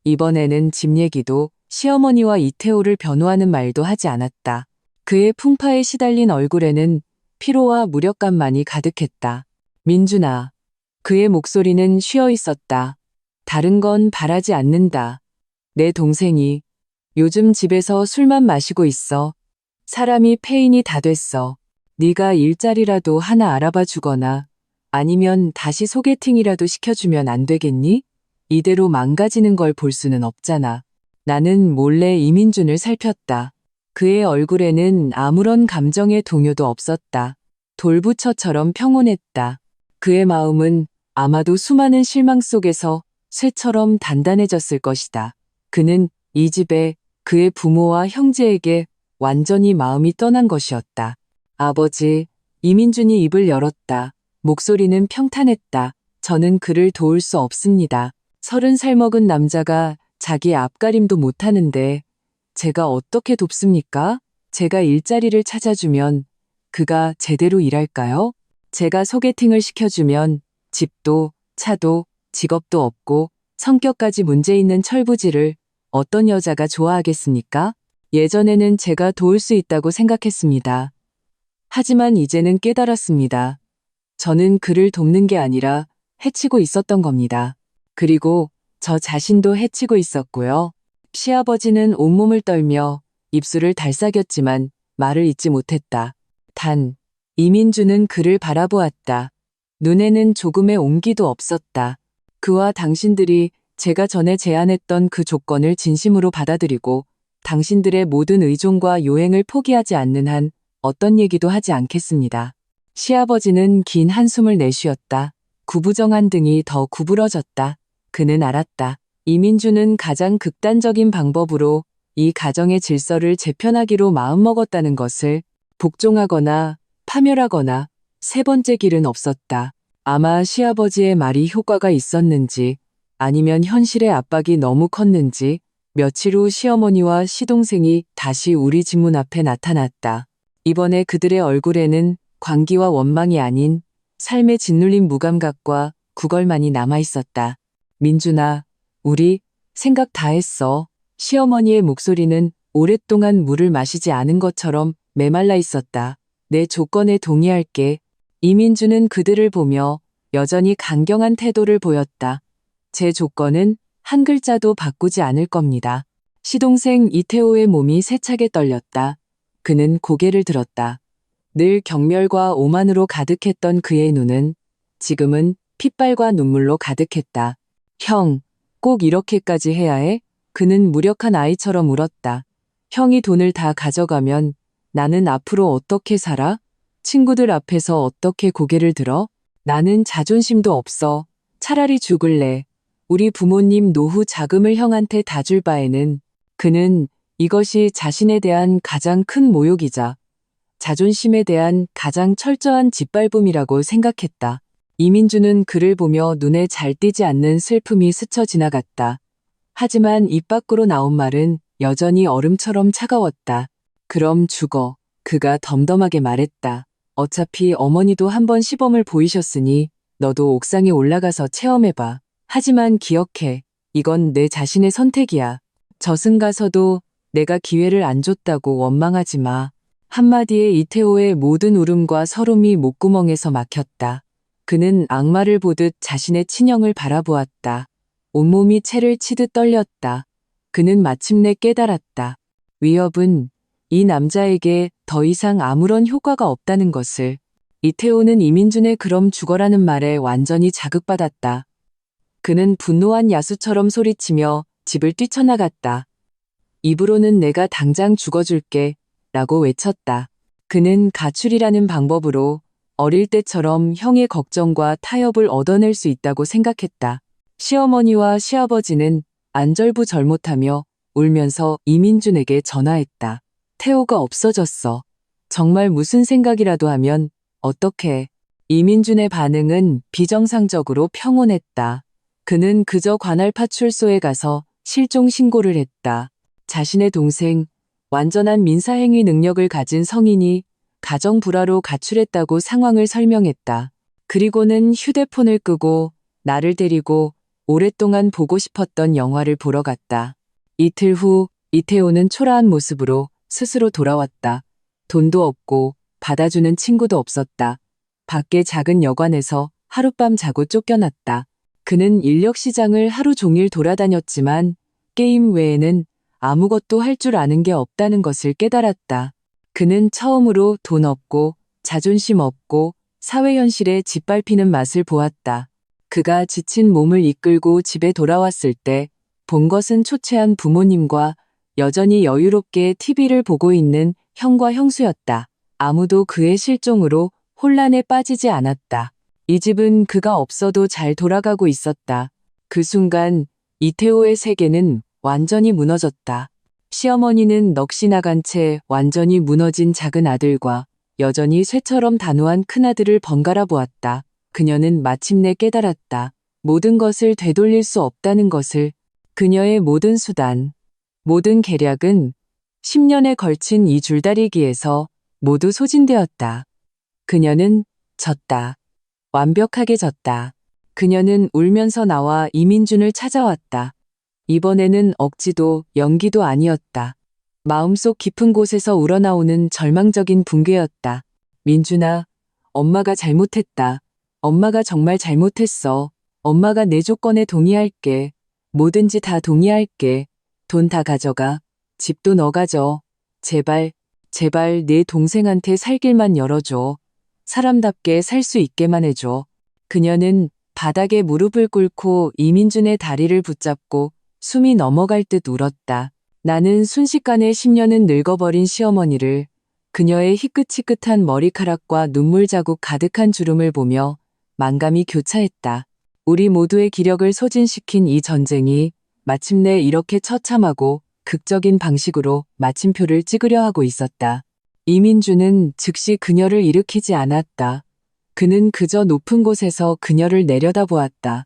Speaker 1: 이번에는 집 얘기도 시어머니와 이태호를 변호하는 말도 하지 않았다. 그의 풍파에 시달린 얼굴에는 피로와 무력감만이 가득했다. 민준아. 그의 목소리는 쉬어 있었다. 다른 건 바라지 않는다. 내 동생이 요즘 집에서 술만 마시고 있어. 사람이 폐인이 다 됐어. 네가 일자리라도 하나 알아봐 주거나 아니면 다시 소개팅이라도 시켜주면 안 되겠니? 이대로 망가지는 걸 볼 수는 없잖아. 나는 몰래 이민준을 살폈다. 그의 얼굴에는 아무런 감정의 동요도 없었다. 돌부처처럼 평온했다. 그의 마음은 아마도 수많은 실망 속에서 쇠처럼 단단해졌을 것이다. 그는 이 집에 그의 부모와 형제에게 완전히 마음이 떠난 것이었다. 아버지, 이민준이 입을 열었다. 목소리는 평탄했다. 저는 그를 도울 수 없습니다. 30살 먹은 남자가 자기 앞가림도 못하는데 제가 어떻게 돕습니까? 제가 일자리를 찾아주면 그가 제대로 일할까요? 제가 소개팅을 시켜주면 집도 차도 직업도 없고 성격까지 문제 있는 철부지를 어떤 여자가 좋아하겠습니까? 예전에는 제가 도울 수 있다고 생각했습니다. 하지만 이제는 깨달았습니다. 저는 그를 돕는 게 아니라 해치고 있었던 겁니다. 그리고 저 자신도 해치고 있었고요. 시아버지는 온몸을 떨며 입술을 달싹였지만 말을 잇지 못했다. 단, 이민주는 그를 바라보았다. 눈에는 조금의 온기도 없었다. 그와 당신들이 제가 전에 제안했던 그 조건을 진심으로 받아들이고 당신들의 모든 의존과 요행을 포기하지 않는 한 어떤 얘기도 하지 않겠습니다. 시아버지는 긴 한숨을 내쉬었다. 구부정한 등이 더 구부러졌다. 그는 알았다. 이민주는 가장 극단적인 방법으로 이 가정의 질서를 재편하기로 마음먹었다는 것을. 복종하거나 파멸하거나 세 번째 길은 없었다. 아마 시아버지의 말이 효과가 있었는지 아니면 현실의 압박이 너무 컸는지 며칠 후 시어머니와 시동생이 다시 우리 집 문 앞에 나타났다. 이번에 그들의 얼굴에는 광기와 원망이 아닌 삶에 짓눌린 무감각과 구걸만이 남아있었다. 민준아, 우리 생각 다 했어. 시어머니의 목소리는 오랫동안 물을 마시지 않은 것처럼 메말라 있었다. 내 조건에 동의할게. 이민주는 그들을 보며 여전히 강경한 태도를 보였다. 제 조건은 한 글자도 바꾸지 않을 겁니다. 시동생 이태호의 몸이 세차게 떨렸다. 그는 고개를 들었다. 늘 경멸과 오만으로 가득했던 그의 눈은 지금은 핏발과 눈물로 가득했다. 형, 꼭 이렇게까지 해야 해? 그는 무력한 아이처럼 울었다. 형이 돈을 다 가져가면 나는 앞으로 어떻게 살아? 친구들 앞에서 어떻게 고개를 들어? 나는 자존심도 없어. 차라리 죽을래. 우리 부모님 노후 자금을 형한테 다 줄 바에는. 그는 이것이 자신에 대한 가장 큰 모욕이자 자존심에 대한 가장 철저한 짓밟음이라고 생각했다. 이민주는 그를 보며 눈에 잘 띄지 않는 슬픔이 스쳐 지나갔다. 하지만 입 밖으로 나온 말은 여전히 얼음처럼 차가웠다. 그럼 죽어. 그가 덤덤하게 말했다. 어차피 어머니도 한번 시범을 보이셨으니 너도 옥상에 올라가서 체험해봐. 하지만 기억해. 이건 내 자신의 선택이야. 저승 가서도 내가 기회를 안 줬다고 원망하지 마. 한마디에 이태호의 모든 울음과 서름이 목구멍에서 막혔다. 그는 악마를 보듯 자신의 친형을 바라보았다. 온몸이 채를 치듯 떨렸다. 그는 마침내 깨달았다. 위협은 이 남자에게 더 이상 아무런 효과가 없다는 것을. 이태호는 이민준의 그럼 죽어라는 말에 완전히 자극받았다. 그는 분노한 야수처럼 소리치며 집을 뛰쳐나갔다. 입으로는 내가 당장 죽어줄게 라고 외쳤다. 그는 가출이라는 방법으로 어릴 때처럼 형의 걱정과 타협을 얻어낼 수 있다고 생각했다. 시어머니와 시아버지는 안절부절 못하며 울면서 이민준에게 전화했다. 태호가 없어졌어. 정말 무슨 생각이라도 하면 어떡해. 이민준의 반응은 비정상적으로 평온했다. 그는 그저 관할 파출소에 가서 실종 신고를 했다. 자신의 동생, 완전한 민사행위 능력을 가진 성인이 가정 불화로 가출했다고 상황을 설명했다. 그리고는 휴대폰을 끄고 나를 데리고 오랫동안 보고 싶었던 영화를 보러 갔다. 이틀 후 이태호는 초라한 모습으로 스스로 돌아왔다. 돈도 없고 받아주는 친구도 없었다. 밖에 작은 여관에서 하룻밤 자고 쫓겨났다. 그는 인력시장을 하루 종일 돌아다녔지만 게임 외에는 아무것도 할 줄 아는 게 없다는 것을 깨달았다. 그는 처음으로 돈 없고 자존심 없고 사회 현실에 짓밟히는 맛을 보았다. 그가 지친 몸을 이끌고 집에 돌아왔을 때 본 것은 초췌한 부모님과 여전히 여유롭게 TV를 보고 있는 형과 형수였다. 아무도 그의 실종으로 혼란에 빠지지 않았다. 이 집은 그가 없어도 잘 돌아가고 있었다. 그 순간 이태호의 세계는 완전히 무너졌다. 시어머니는 넋이 나간 채 완전히 무너진 작은 아들과 여전히 쇠처럼 단호한 큰아들을 번갈아 보았다. 그녀는 마침내 깨달았다. 모든 것을 되돌릴 수 없다는 것을. 그녀의 모든 수단, 모든 계략은 10년에 걸친 이 줄다리기에서 모두 소진되었다. 그녀는 졌다. 완벽하게 졌다. 그녀는 울면서 나와 이민준을 찾아왔다. 이번에는 억지도 연기도 아니었다. 마음속 깊은 곳에서 우러나오는 절망적인 붕괴였다. 민준아, 엄마가 잘못했다. 엄마가 정말 잘못했어. 엄마가 내 조건에 동의할게. 뭐든지 다 동의할게. 돈 다 가져가. 집도 너 가져. 제발, 제발 내 동생한테 살 길만 열어줘. 사람답게 살 수 있게만 해줘. 그녀는 바닥에 무릎을 꿇고 이민준의 다리를 붙잡고 숨이 넘어갈 듯 울었다. 나는 순식간에 10년은 늙어버린 시어머니를, 그녀의 희끗희끗한 머리카락과 눈물 자국 가득한 주름을 보며 만감이 교차했다. 우리 모두의 기력을 소진시킨 이 전쟁이 마침내 이렇게 처참하고 극적인 방식으로 마침표를 찍으려 하고 있었다. 이민준은 즉시 그녀를 일으키지 않았다. 그는 그저 높은 곳에서 그녀를 내려다보았다.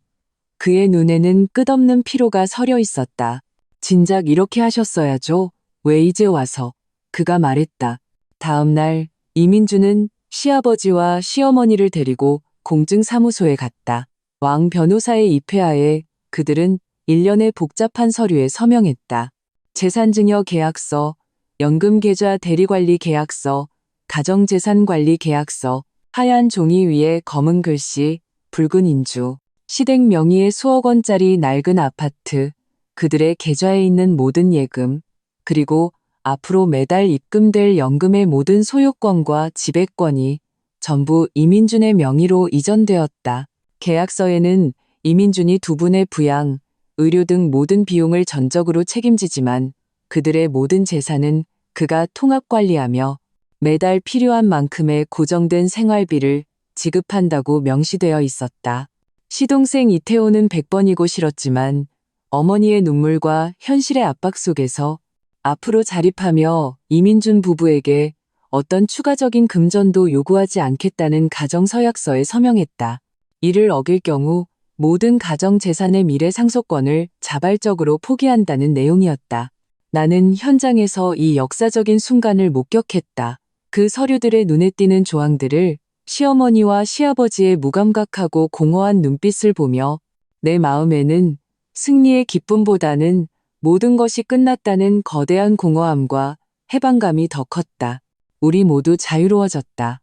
Speaker 1: 그의 눈에는 끝없는 피로가 서려 있었다. 진작 이렇게 하셨어야죠. 왜 이제 와서? 그가 말했다. 다음 날 이민준은 시아버지와 시어머니를 데리고 공증사무소에 갔다. 왕 변호사의 입회하에 그들은 일련의 복잡한 서류에 서명했다. 재산증여 계약서, 연금계좌 대리관리 계약서, 가정재산관리 계약서, 하얀 종이 위에 검은 글씨, 붉은 인주, 시댁 명의의 수억 원짜리 낡은 아파트, 그들의 계좌에 있는 모든 예금, 그리고 앞으로 매달 입금될 연금의 모든 소유권과 지배권이 전부 이민준의 명의로 이전되었다. 계약서에는 이민준이 두 분의 부양, 의료 등 모든 비용을 전적으로 책임지지만 그들의 모든 재산은 그가 통합관리하며 매달 필요한 만큼의 고정된 생활비를 지급한다고 명시되어 있었다. 시동생 이태호는 100번이고 싫었지만 어머니의 눈물과 현실의 압박 속에서 앞으로 자립하며 이민준 부부에게 어떤 추가적인 금전도 요구하지 않겠다는 가정서약서에 서명했다. 이를 어길 경우 모든 가정재산의 미래 상속권을 자발적으로 포기한다는 내용이었다. 나는 현장에서 이 역사적인 순간을 목격했다. 그 서류들의 눈에 띄는 조항들을 시어머니와 시아버지의 무감각하고 공허한 눈빛을 보며 내 마음에는 승리의 기쁨보다는 모든 것이 끝났다는 거대한 공허함과 해방감이 더 컸다. 우리 모두 자유로워졌다.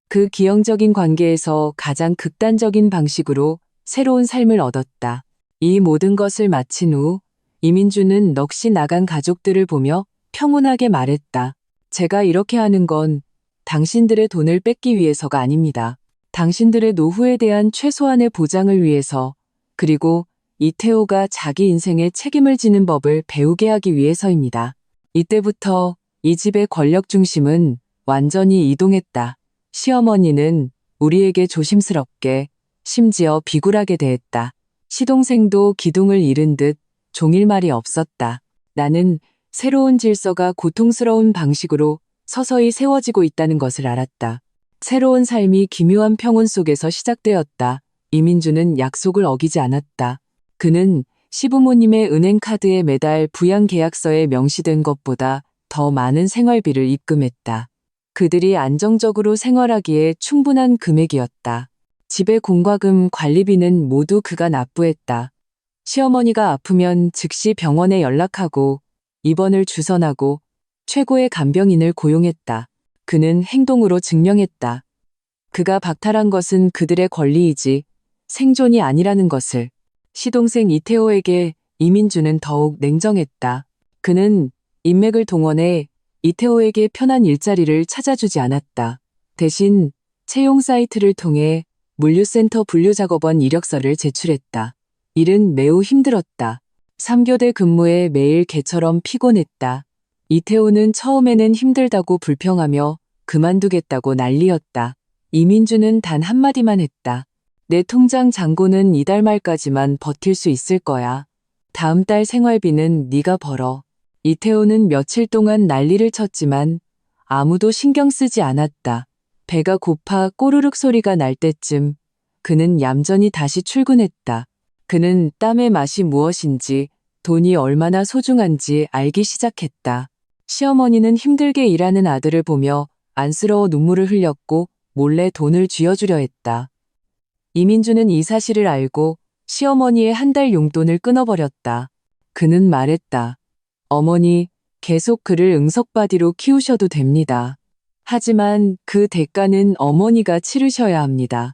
Speaker 1: 그 기형적인 관계에서 가장 극단적인 방식으로 새로운 삶을 얻었다. 이 모든 것을 마친 후 이민준은 넋이 나간 가족들을 보며 평온하게 말했다. 제가 이렇게 하는 건 당신들의 돈을 뺏기 위해서가 아닙니다. 당신들의 노후에 대한 최소한의 보장을 위해서, 그리고 이태호가 자기 인생에 책임을 지는 법을 배우게 하기 위해서입니다. 이때부터 이 집의 권력 중심은 완전히 이동했다. 시어머니는 우리에게 조심스럽게, 심지어 비굴하게 대했다. 시동생도 기둥을 잃은 듯 종일 말이 없었다. 나는 새로운 질서가 고통스러운 방식으로 서서히 세워지고 있다는 것을 알았다. 새로운 삶이 기묘한 평온 속에서 시작되었다. 이민주는 약속을 어기지 않았다. 그는 시부모님의 은행카드에 매달 부양계약서에 명시된 것보다 더 많은 생활비를 입금했다. 그들이 안정적으로 생활하기에 충분한 금액이었다. 집의 공과금 관리비는 모두 그가 납부했다. 시어머니가 아프면 즉시 병원에 연락하고 입원을 주선하고 최고의 간병인을 고용했다. 그는 행동으로 증명했다. 그가 박탈한 것은 그들의 권리이지 생존이 아니라는 것을. 시동생 이태호에게 이민주는 더욱 냉정했다. 그는 인맥을 동원해 이태호에게 편한 일자리를 찾아주지 않았다. 대신 채용 사이트를 통해 물류센터 분류작업원 이력서를 제출했다. 일은 매우 힘들었다. 3교대 근무에 매일 개처럼 피곤했다. 이태호는 처음에는 힘들다고 불평하며 그만두겠다고 난리였다. 이민주는 단 한마디만 했다. 내 통장 잔고는 이달 말까지만 버틸 수 있을 거야. 다음 달 생활비는 네가 벌어. 이태호는 며칠 동안 난리를 쳤지만 아무도 신경 쓰지 않았다. 배가 고파 꼬르륵 소리가 날 때쯤 그는 얌전히 다시 출근했다. 그는 땀의 맛이 무엇인지, 돈이 얼마나 소중한지 알기 시작했다. 시어머니는 힘들게 일하는 아들을 보며 안쓰러워 눈물을 흘렸고 몰래 돈을 쥐어주려 했다. 이민주는 이 사실을 알고 시어머니의 한 달 용돈을 끊어버렸다. 그는 말했다. 어머니, 계속 그를 응석바디로 키우셔도 됩니다. 하지만 그 대가는 어머니가 치르셔야 합니다.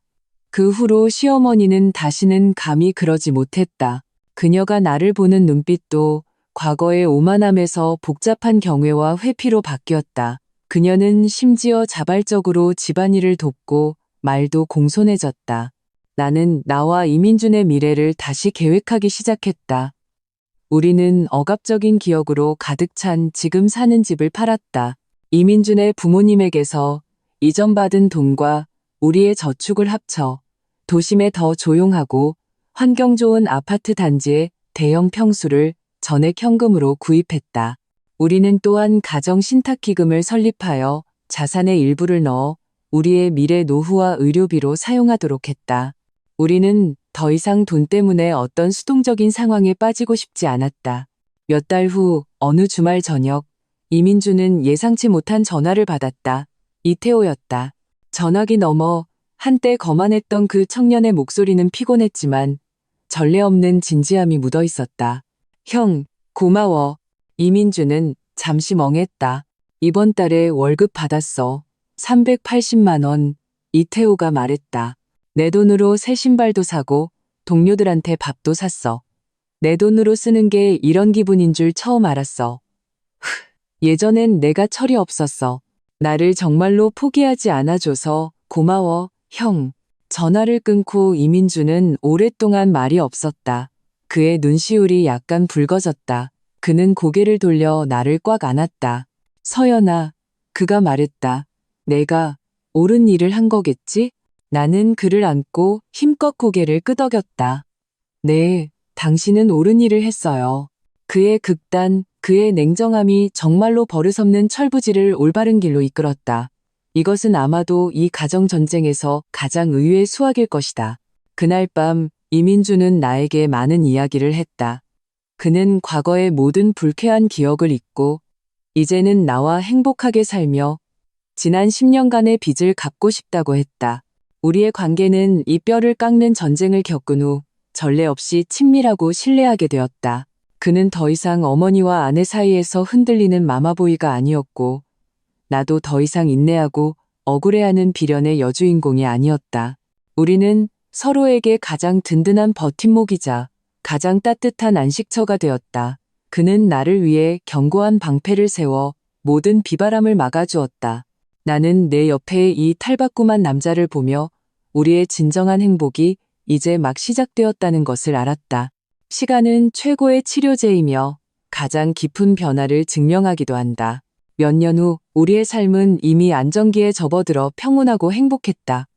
Speaker 1: 그 후로 시어머니는 다시는 감히 그러지 못했다. 그녀가 나를 보는 눈빛도 과거의 오만함에서 복잡한 경외와 회피로 바뀌었다. 그녀는 심지어 자발적으로 집안일을 돕고 말도 공손해졌다. 나는 나와 이민준의 미래를 다시 계획하기 시작했다. 우리는 억압적인 기억으로 가득 찬 지금 사는 집을 팔았다. 이민준의 부모님에게서 이전 받은 돈과 우리의 저축을 합쳐 도심의 더 조용하고 환경 좋은 아파트 단지의 대형 평수를 전액 현금으로 구입했다. 우리는 또한 가정 신탁기금을 설립하여 자산의 일부를 넣어 우리의 미래 노후와 의료비로 사용하도록 했다. 우리는 더 이상 돈 때문에 어떤 수동적인 상황에 빠지고 싶지 않았다. 몇 달 후 어느 주말 저녁, 이민주는 예상치 못한 전화를 받았다. 이태호였다. 전화기 너머 한때 거만했던 그 청년의 목소리는 피곤했지만 전례 없는 진지함이 묻어 있었다. 형, 고마워. 이민주는 잠시 멍했다. 이번 달에 월급 받았어. 380만 원. 이태호가 말했다. 내 돈으로 새 신발도 사고 동료들한테 밥도 샀어. 내 돈으로 쓰는 게 이런 기분인 줄 처음 알았어. 예전엔 내가 철이 없었어. 나를 정말로 포기하지 않아줘서 고마워, 형. 전화를 끊고 이민주는 오랫동안 말이 없었다. 그의 눈시울이 약간 붉어졌다. 그는 고개를 돌려 나를 꽉 안았다. 서연아, 그가 말했다. 내가 옳은 일을 한 거겠지? 나는 그를 안고 힘껏 고개를 끄덕였다. 네, 당신은 옳은 일을 했어요. 그의 극단, 그의 냉정함이 정말로 버릇없는 철부지를 올바른 길로 이끌었다. 이것은 아마도 이 가정 전쟁에서 가장 의외의 수확일 것이다. 그날 밤 이민주는 나에게 많은 이야기를 했다. 그는 과거의 모든 불쾌한 기억을 잊고 이제는 나와 행복하게 살며 지난 10년간의 빚을 갚고 싶다고 했다. 우리의 관계는 이 뼈를 깎는 전쟁을 겪은 후 전례 없이 친밀하고 신뢰하게 되었다. 그는 더 이상 어머니와 아내 사이에서 흔들리는 마마보이가 아니었고 나도 더 이상 인내하고 억울해하는 비련의 여주인공이 아니었다. 우리는 서로에게 가장 든든한 버팀목이자 가장 따뜻한 안식처가 되었다. 그는 나를 위해 견고한 방패를 세워 모든 비바람을 막아주었다. 나는 내 옆에 이 탈바꿈한 남자를 보며 우리의 진정한 행복이 이제 막 시작되었다는 것을 알았다. 시간은 최고의 치료제이며 가장 깊은 변화를 증명하기도 한다. 몇 년 후 우리의 삶은 이미 안정기에 접어들어 평온하고 행복했다.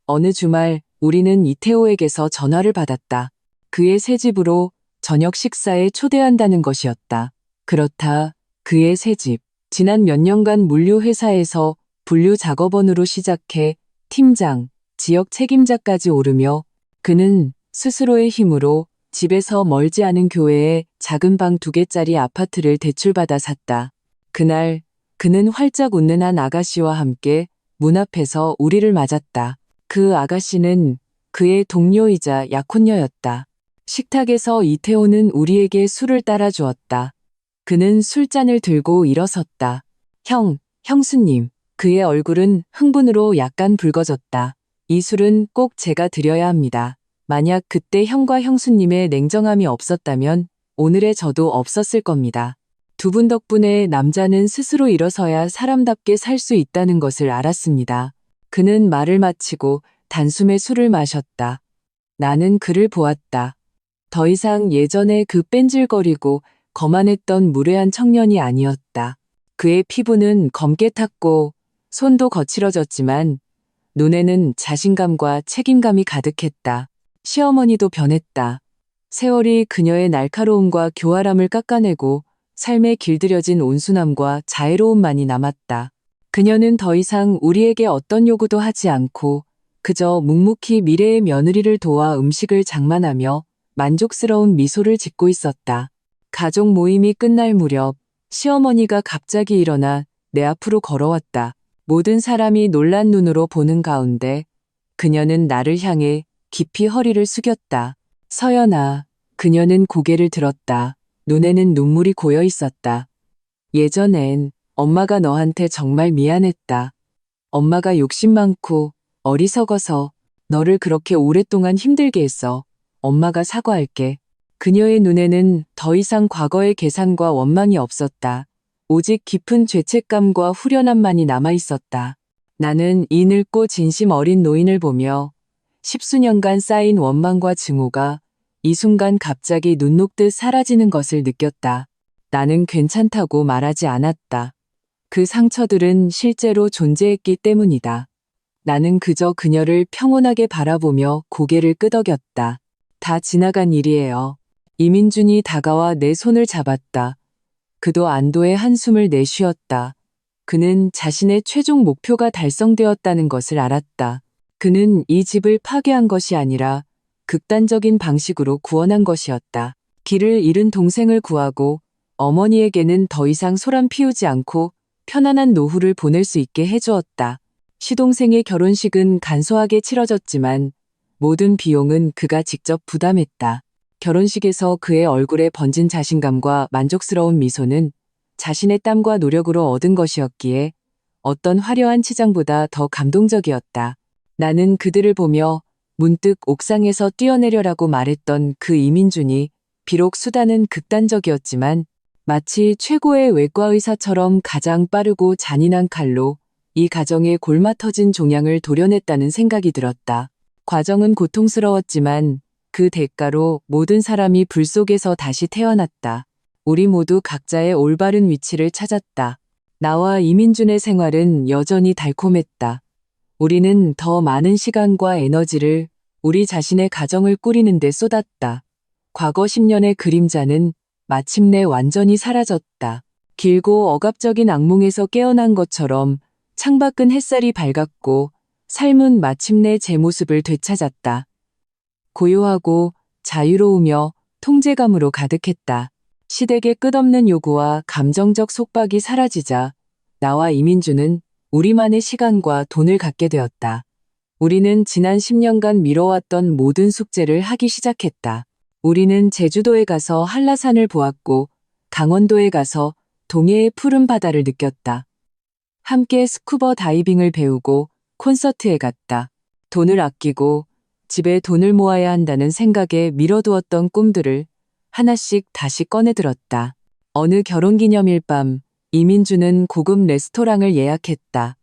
Speaker 1: 어느 주말 우리는 이태호에게서 전화를 받았다. 그의 새 집으로 저녁 식사에 초대한다는 것이었다. 그렇다. 그의 새집. 지난 몇 년간 물류회사에서 분류 작업원으로 시작해 팀장, 지역 책임자까지 오르며 그는 스스로의 힘으로 집에서 멀지 않은 교회에 작은 방 2개짜리 아파트를 대출받아 샀다. 그날 그는 활짝 웃는 한 아가씨와 함께 문 앞에서 우리를 맞았다. 그 아가씨는 그의 동료이자 약혼녀였다. 식탁에서 이태호는 우리에게 술을 따라 주었다. 그는 술잔을 들고 일어섰다. 형수님. 그의 얼굴은 흥분으로 약간 붉어졌다. 이 술은 꼭 제가 드려야 합니다. 만약 그때 형과 형수님의 냉정함이 없었다면 오늘의 저도 없었을 겁니다. 두 분 덕분에 남자는 스스로 일어서야 사람답게 살 수 있다는 것을 알았습니다. 그는 말을 마치고 단숨에 술을 마셨다. 나는 그를 보았다. 더 이상 예전에 그 뺀질거리고 거만했던 무례한 청년이 아니었다. 그의 피부는 검게 탔고 손도 거칠어졌지만 눈에는 자신감과 책임감이 가득했다. 시어머니도 변했다. 세월이 그녀의 날카로움과 교활함을 깎아내고 삶에 길들여진 온순함과 자애로움만이 남았다. 그녀는 더 이상 우리에게 어떤 요구도 하지 않고 그저 묵묵히 미래의 며느리를 도와 음식을 장만하며 만족스러운 미소를 짓고 있었다. 가족 모임이 끝날 무렵 시어머니가 갑자기 일어나 내 앞으로 걸어왔다. 모든 사람이 놀란 눈으로 보는 가운데 그녀는 나를 향해 깊이 허리를 숙였다. 서연아. 그녀는 고개를 들었다. 눈에는 눈물이 고여 있었다. 예전엔 엄마가 너한테 정말 미안했다. 엄마가 욕심 많고 어리석어서 너를 그렇게 오랫동안 힘들게 했어. 엄마가 사과할게. 그녀의 눈에는 더 이상 과거의 계산과 원망이 없었다. 오직 깊은 죄책감과 후련함만이 남아 있었다. 나는 이 늙고 진심 어린 노인을 보며 10수년간 쌓인 원망과 증오가 이 순간 갑자기 눈 녹듯 사라지는 것을 느꼈다. 나는 괜찮다고 말하지 않았다. 그 상처들은 실제로 존재했기 때문이다. 나는 그저 그녀를 평온하게 바라보며 고개를 끄덕였다. 다 지나간 일이에요. 이민준이 다가와 내 손을 잡았다. 그도 안도의 한숨을 내쉬었다. 그는 자신의 최종 목표가 달성되었다는 것을 알았다. 그는 이 집을 파괴한 것이 아니라 극단적인 방식으로 구원한 것이었다. 길을 잃은 동생을 구하고 어머니에게는 더 이상 소란 피우지 않고 편안한 노후를 보낼 수 있게 해주었다. 시동생의 결혼식은 간소하게 치러졌지만 모든 비용은 그가 직접 부담했다. 결혼식에서 그의 얼굴에 번진 자신감과 만족스러운 미소는 자신의 땀과 노력으로 얻은 것이었기에 어떤 화려한 치장보다 더 감동적이었다. 나는 그들을 보며 문득 옥상에서 뛰어내려라고 말했던 그 이민준이 비록 수단은 극단적이었지만 마치 최고의 외과의사처럼 가장 빠르고 잔인한 칼로 이 가정의 골마 터진 종양을 도려냈다는 생각이 들었다. 과정은 고통스러웠지만 그 대가로 모든 사람이 불 속에서 다시 태어났다. 우리 모두 각자의 올바른 위치를 찾았다. 나와 이민준의 생활은 여전히 달콤했다. 우리는 더 많은 시간과 에너지를 우리 자신의 가정을 꾸리는 데 쏟았다. 과거 10년의 그림자는 마침내 완전히 사라졌다. 길고 억압적인 악몽에서 깨어난 것처럼 창밖은 햇살이 밝았고 삶은 마침내 제 모습을 되찾았다. 고요하고 자유로우며 통제감으로 가득했다. 시댁의 끝없는 요구와 감정적 속박이 사라지자 나와 이민주는 우리만의 시간과 돈을 갖게 되었다. 우리는 지난 10년간 미뤄왔던 모든 숙제를 하기 시작했다. 우리는 제주도에 가서 한라산을 보았고 강원도에 가서 동해의 푸른 바다를 느꼈다. 함께 스쿠버 다이빙을 배우고 콘서트에 갔다. 돈을 아끼고 집에 돈을 모아야 한다는 생각에 미뤄두었던 꿈들을 하나씩 다시 꺼내들었다. 어느 결혼기념일 밤 이민주는 고급 레스토랑을 예약했다.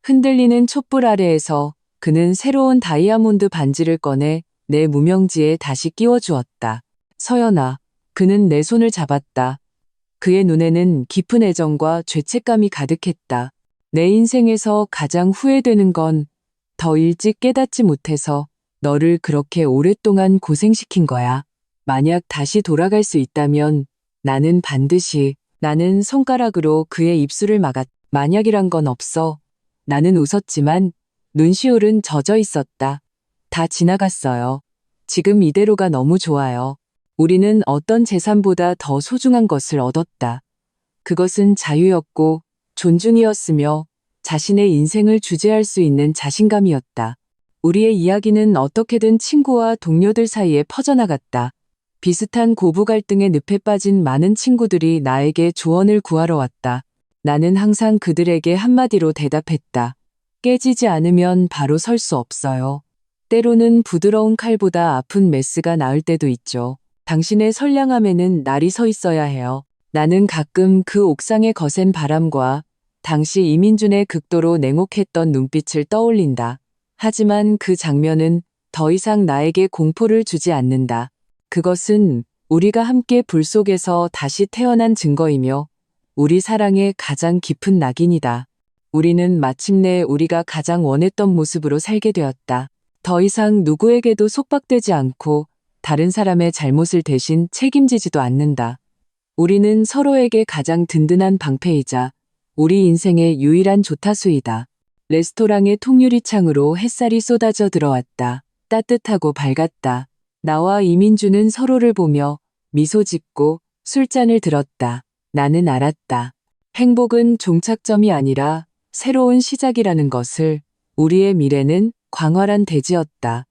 Speaker 1: 흔들리는 촛불 아래에서 그는 새로운 다이아몬드 반지를 꺼내 내 무명지에 다시 끼워주었다. 서연아. 그는 내 손을 잡았다. 그의 눈에는 깊은 애정과 죄책감이 가득했다. 내 인생에서 가장 후회되는 건 더 일찍 깨닫지 못해서 너를 그렇게 오랫동안 고생시킨 거야. 만약 다시 돌아갈 수 있다면 나는 반드시 나는 손가락으로 그의 입술을 막았. 만약이란 건 없어. 나는 웃었지만 눈시울은 젖어 있었다. 다 지나갔어요. 지금 이대로가 너무 좋아요. 우리는 어떤 재산보다 더 소중한 것을 얻었다. 그것은 자유였고 존중이었으며 자신의 인생을 주재할 수 있는 자신감이었다. 우리의 이야기는 어떻게든 친구와 동료들 사이에 퍼져나갔다. 비슷한 고부 갈등의 늪에 빠진 많은 친구들이 나에게 조언을 구하러 왔다. 나는 항상 그들에게 한마디로 대답했다. 깨지지 않으면 바로 설 수 없어요. 때로는 부드러운 칼보다 아픈 메스가 나을 때도 있죠. 당신의 선량함에는 날이 서 있어야 해요. 나는 가끔 그 옥상의 거센 바람과 당시 이민준의 극도로 냉혹했던 눈빛을 떠올린다. 하지만 그 장면은 더 이상 나에게 공포를 주지 않는다. 그것은 우리가 함께 불 속에서 다시 태어난 증거이며 우리 사랑의 가장 깊은 낙인이다. 우리는 마침내 우리가 가장 원했던 모습으로 살게 되었다. 더 이상 누구에게도 속박되지 않고 다른 사람의 잘못을 대신 책임지지도 않는다. 우리는 서로에게 가장 든든한 방패이자 우리 인생의 유일한 조타수이다. 레스토랑의 통유리창으로 햇살이 쏟아져 들어왔다. 따뜻하고 밝았다. 나와 이민주는 서로를 보며 미소 짓고 술잔을 들었다. 나는 알았다. 행복은 종착점이 아니라 새로운 시작이라는 것을. 우리의 미래는 광활한 대지였다.